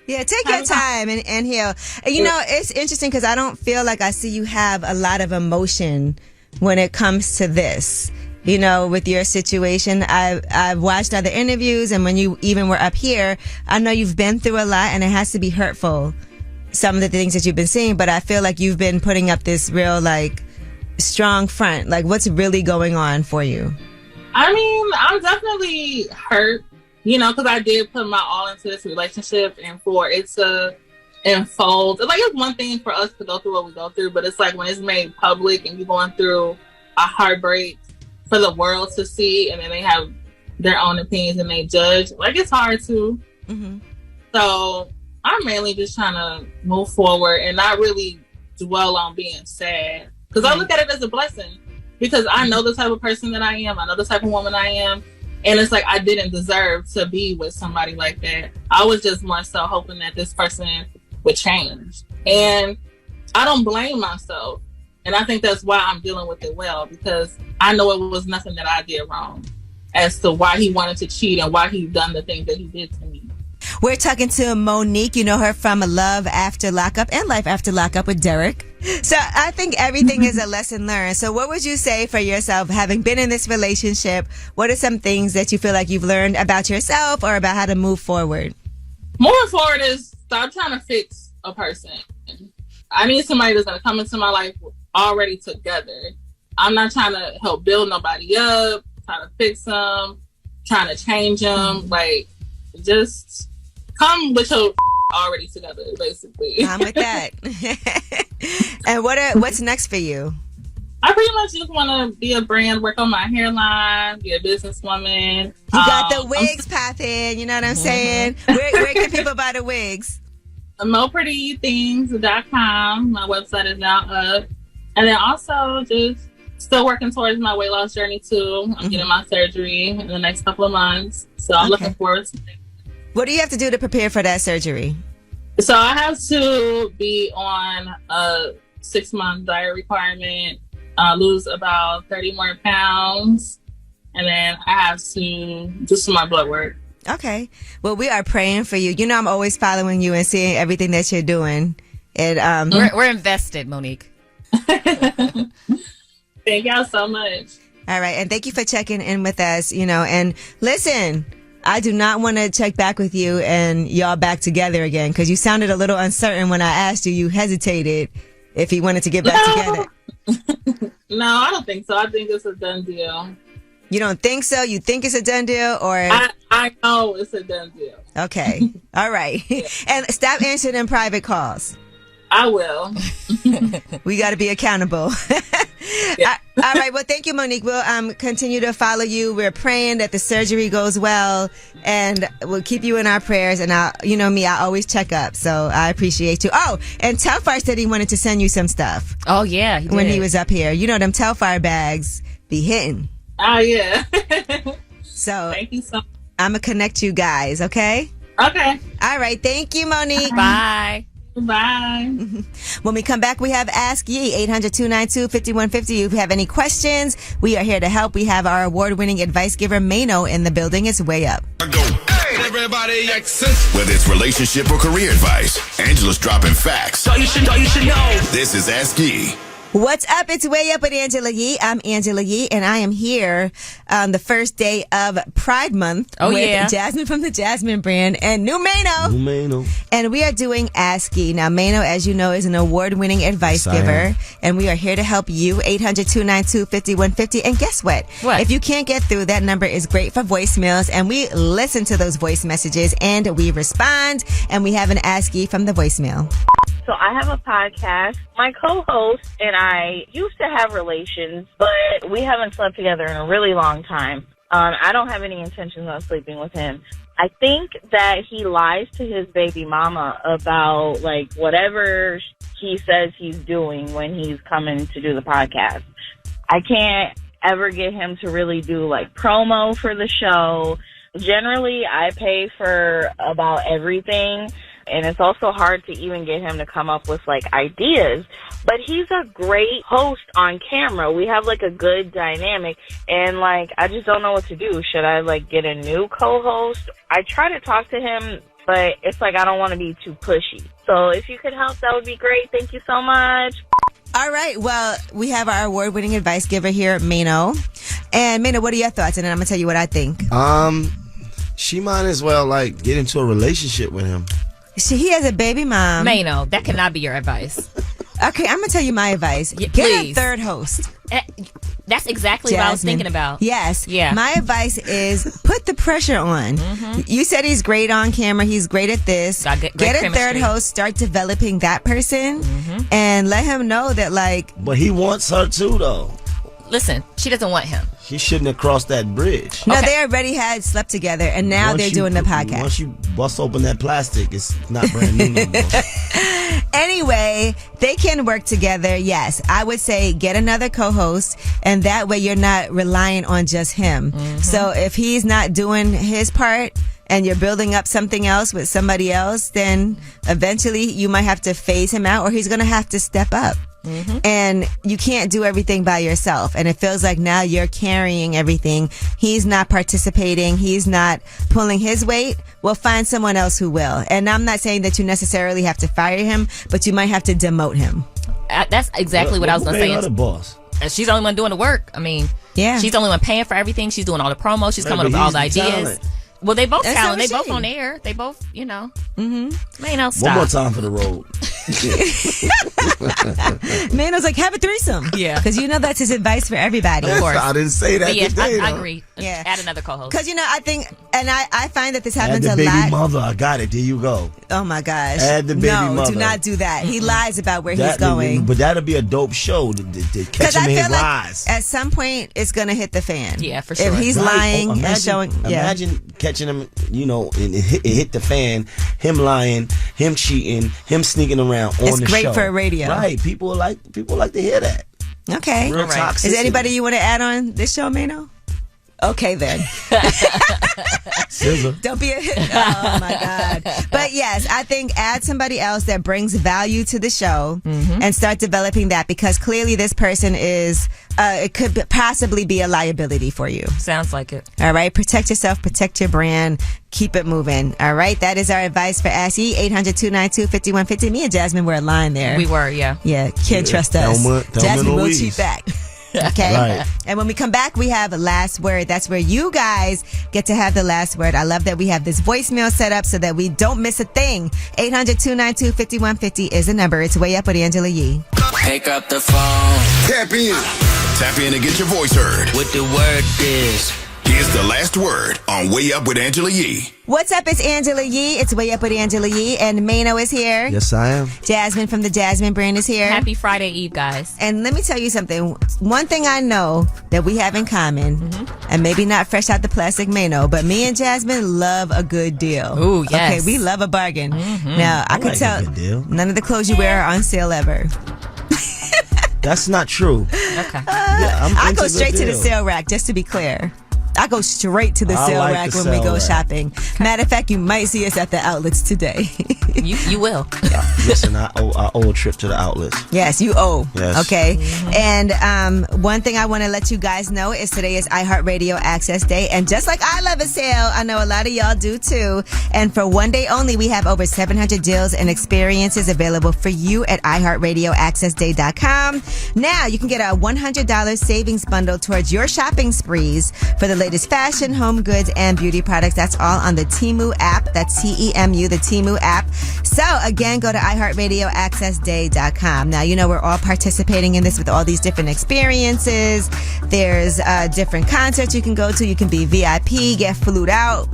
Yeah, take your time and heal. And, it's interesting because I don't feel like I see you have a lot of emotion when it comes to this. With your situation, I've watched other interviews, and when you even were up here, I know you've been through a lot, and it has to be hurtful, some of the things that you've been seeing, but I feel like you've been putting up this real, strong front. What's really going on for you? I mean, I'm definitely hurt, because I did put my all into this relationship, and for it to unfold. It's one thing for us to go through what we go through, but it's when it's made public and you're going through a heartbreak for the world to see, and then they have their own opinions and they judge. It's hard to. Mm-hmm. So I'm mainly just trying to move forward and not really dwell on being sad, because I look at it as a blessing, because I know the type of person that I am. I know the type of woman I am. And it's I didn't deserve to be with somebody like that. I was just more so hoping that this person would change. And I don't blame myself. And I think that's why I'm dealing with it well, because I know it was nothing that I did wrong as to why he wanted to cheat and why he done the things that he did to me. We're talking to Monique. You know her from Love After Lockup and Life After Lockup with Derek. So I think everything is a lesson learned. So what would you say for yourself, having been in this relationship? What are some things that you feel like you've learned about yourself or about how to move forward? Moving forward is stop trying to fix a person. I need somebody that's going to come into my life already together. I'm not trying to help build nobody up, trying to fix them, trying to change them. Just come with your already together, basically. I'm with that. And what's next for you? I pretty much just want to be a brand, work on my hairline, be a businesswoman. You got the wigs popping, you know what I'm saying? Where can people buy the wigs? MoPrettyThings.com. My website is now up. And then also just still working towards my weight loss journey too. I'm getting my surgery in the next couple of months. So I'm looking forward to it. What do you have to do to prepare for that surgery? So I have to be on a 6-month diet requirement, lose about 30 more pounds, and then I have to do some more blood work. Okay. Well, we are praying for you. I'm always following you and seeing everything that you're doing. And we're invested, Monique. Thank y'all so much. All right. And thank you for checking in with us, and listen, I do not want to check back with you and y'all back together again, because you sounded a little uncertain when I asked you. You hesitated if he wanted to get back together. No, I don't think so. I think it's a done deal. You don't think so? You think it's a done deal? Or I know it's a done deal. Okay. All right. Yeah. And stop answering in private calls. I will. We got to be accountable. Yeah. All right. Well, thank you, Monique. We'll continue to follow you. We're praying that the surgery goes well, and we'll keep you in our prayers. And I always check up, so I appreciate you. Oh, and Telfar said he wanted to send you some stuff. Oh yeah, when he was up here. Them Telfar bags be hitting. Oh yeah. So thank you so much. I'm gonna connect you guys. Okay. Okay. All right. Thank you, Monique. Bye. Bye. When we come back, we have Ask Ye, 800-292-5150. If you have any questions, we are here to help. We have our award-winning advice giver, Maino, in the building. It's way up. Everybody whether it's relationship or career advice, Angela's dropping facts. So you should know. This is Ask Ye. What's up? It's Way Up with Angela Yee. I'm Angela Yee, and I am here on the first day of Pride Month with Jasmine from the Jasmine brand and new Maino. And we are doing Ask Ye. Now, Maino, as you know, is an award-winning advice giver, and we are here to help you, 800-292-5150. And guess what? If you can't get through, that number is great for voicemails, and we listen to those voice messages, and we respond, and we have an Ask Ye from the voicemail. So I have a podcast. My co-host and I used to have relations, but we haven't slept together in a really long time. I don't have any intentions on sleeping with him. I think that he lies to his baby mama about whatever he says he's doing when he's coming to do the podcast. I can't ever get him to really do like promo for the show. Generally, I pay for about everything, and it's also hard to even get him to come up with like ideas. But he's a great host on camera. We have like a good dynamic, and like I just don't know what to do. Should I like get a new co-host? I try to talk to him, but it's like I don't want to be too pushy. So if you could help, that would be great. Thank you so much. All right. Well, we have our award-winning advice giver here, Maino. And Maino, what are your thoughts? And then I'm gonna tell you what I think. She might as well like get into a relationship with him. He has a baby mom. Maino, that cannot be your advice. Okay, I'm gonna tell you my advice. Yeah, get please. a third host. That's exactly what I was thinking about. Yes. Yeah. My advice is put the pressure on. Mm-hmm. You said he's great on camera. He's great at this. Great get a chemistry. third host. Start developing that person, and let him know that like. But he wants her too, though. Listen, she doesn't want him. She shouldn't have crossed that bridge. No, they already had slept together, and now they're doing the podcast. Once you bust open that plastic, it's not brand new no more. Anyway, they can work together. Yes, I would say get another co-host, and that way you're not relying on just him. So if he's not doing his part and you're building up something else with somebody else, then eventually you might have to phase him out, or he's going to have to step up. And you can't do everything by yourself. And it feels like now you're carrying everything. He's not participating. He's not pulling his weight. Well, find someone else who will. And I'm not saying that you necessarily have to fire him, but you might have to demote him. That's exactly what I was going to say. The boss. She's the only one doing the work. I mean, yeah, she's the only one paying for everything. She's doing all the promos. She's coming up with all the ideas. Talent. Well, they both That's talent. so They both shady. on air. They both, you know. Mm-hmm. Stop. One more time for the road. Mano's like, have a threesome. Yeah. Because you know that's his advice for everybody. Of course. I didn't say that But yeah, today, I though. agree. Yeah. Add another co-host. Because, you know, I think, and I find that this Add happens the a baby lot. mother. I got it. There you go. Oh, my gosh. Add the baby no, mother. do not do that. He lies about where he's That- going. But that'll be a dope show to catch Because him I in feel his like lies. at some point it's going to hit the fan. Yeah, for sure. If he's Right. lying imagine, and showing. Yeah. Imagine catching him, you know, and it hit the fan, him lying, him cheating, him sneaking around on It's the great show. for radio. Right. People like to hear that. Okay. Real All right. toxicity. Is there anybody you want to add on this show, Maino? Okay, then. Scissor. Don't be a oh my God. But yes, I think add somebody else that brings value to the show and start developing that, because clearly this person is it could possibly be a liability for you. Sounds like it. All right, protect yourself, protect your brand, keep it moving. All right, that is our advice for Ashley. 800-292-5150. Me and Jasmine were a line there. We were, yeah. Yeah, can't trust us. Thelma Jasmine will Louise. cheat back. Okay. Right. And when we come back, we have last word. That's where you guys get to have the last word. I love that we have this voicemail set up so that we don't miss a thing. 800-292-5150 is the number. It's Way Up with Angela Yee. Pick up the phone. Tap in. Tap in and get your voice heard. What the word is. Here's the last word on Way Up with Angela Yee. What's up? It's Angela Yee. It's Way Up with Angela Yee. And Maino is here. Yes, I am. Jasmine from the Jasmine brand is here. Happy Friday Eve, guys. And let me tell you something. One thing I know that we have in common, and maybe not fresh out the plastic Maino, but me and Jasmine love a good deal. Ooh, yes. Okay, we love a bargain. Now, I could like a tell good deal. none of the clothes you wear are on sale ever. That's not true. Okay. I'm I into go good straight to the deals. sale rack, just to be clear. I go straight to the I sale like rack the when we sale go rack. shopping. Matter of fact, you might see us at the outlets today. You will. Listen, I owe a trip to the outlets. Yes, you owe. Yes. Okay. And one thing I want to let you guys know is today is iHeartRadio Access Day. And just like I love a sale, I know a lot of y'all do too. And for one day only, we have over 700 deals and experiences available for you at iHeartRadioAccessDay.com. Now, you can get a $100 savings bundle towards your shopping sprees for the latest fashion, home goods, and beauty products. That's all on the Temu app. That's T-E-M-U, the Temu app. So again, go to iHeartRadioAccessDay.com. Now, you know, we're all participating in this with all these different experiences. There's different concerts you can go to. You can be VIP, get flued out.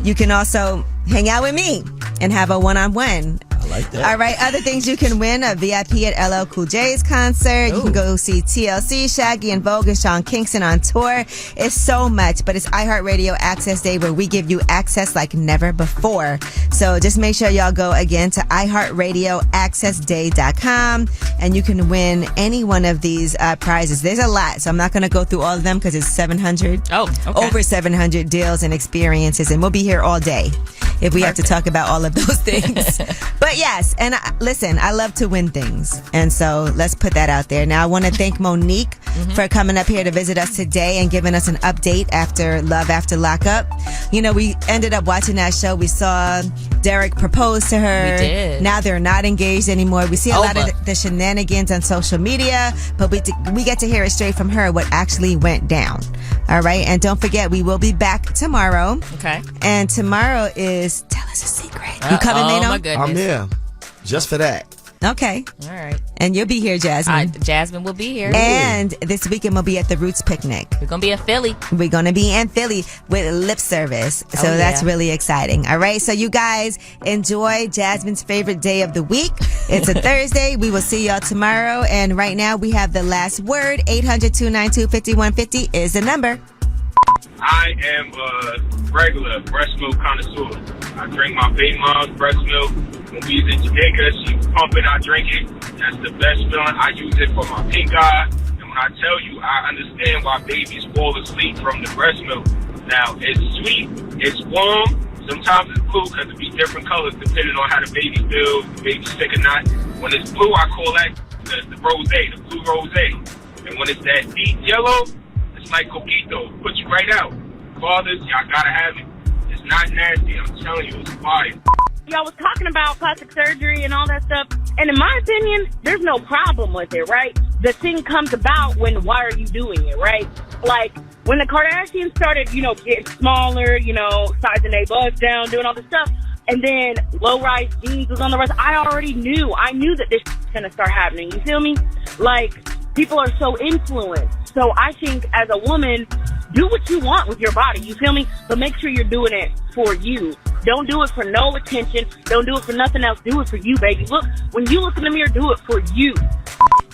You can also hang out with me and have a one-on-one. like that. All right, other things you can win: a VIP at LL Cool J's concert. You can go see TLC, Shaggy and Vogue, and Sean Kingston on tour. It's so much, but it's iHeartRadio Access Day where we give you access like never before. So just make sure y'all go again to iHeartRadioAccessDay.com and you can win any one of these prizes. There's a lot, so I'm not going to go through all of them because it's 700. Over 700 deals and experiences, and we'll be here all day if we have to talk about all of those things. But yes, and listen, I love to win things, and so let's put that out there. Now I want to thank Monique for coming up here to visit us today and giving us an update after Love After Lockup. You know, we ended up watching that show. We saw Derek propose to her. We did. Now they're not engaged anymore. We see a lot of the shenanigans on social media, but we get to hear it straight from her what actually went down. All right, and don't forget, we will be back tomorrow. Okay. And tomorrow is Tell Us a Secret. You coming, Maino? Oh my goodness. I'm here, just for that. Okay. All right. And you'll be here, Jasmine. Jasmine will be here. And this weekend we'll be at the Roots Picnic. We're going to be in Philly. We're going to be in Philly with lip service. So that's really exciting. All right. So you guys enjoy Jasmine's favorite day of the week. It's a Thursday. We will see y'all tomorrow. And right now we have the last word. 800-292-5150 is the number. I am a regular breast milk connoisseur. I drink my baby mom's breast milk. When we was in Jamaica, she pump it, I drink it. That's the best feeling. I use it for my pink eye. And when I tell you, I understand why babies fall asleep from the breast milk. Now, it's sweet, it's warm. Sometimes it's blue because it be different colors depending on how the baby feels, the baby's sick or not. When it's blue, I call that the rosé, the blue rosé. And when it's that deep yellow, it's like coquito. Puts you right out. Fathers, y'all gotta have it. It's not nasty. I'm telling you, it's fire. Y'all was talking about plastic surgery and all that stuff. And in my opinion, there's no problem with it, right? The thing comes about when, why are you doing it, right? Like, when the Kardashians started, getting smaller, sizing their butts down, doing all this stuff, and then low-rise jeans was on the rise, I already knew. I knew that this was going to start happening. You feel me? Like, people are so influenced. So I think as a woman, do what you want with your body. You feel me? But make sure you're doing it for you. Don't do it for no attention. Don't do it for nothing else. Do it for you, baby. Look, when you look in the mirror, do it for you.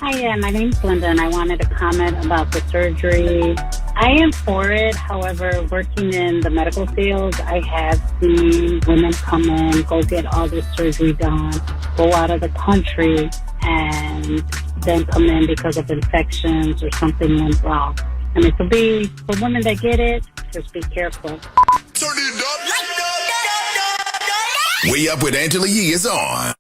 Hi, my name's Linda, and I wanted to comment about the surgery. I am for it. However, working in the medical field, I have seen women come in, go get all this surgery done, go out of the country, and then come in because of infections or something went wrong. I mean, for women that get it, just be careful. Way Up with Angela Yee is on.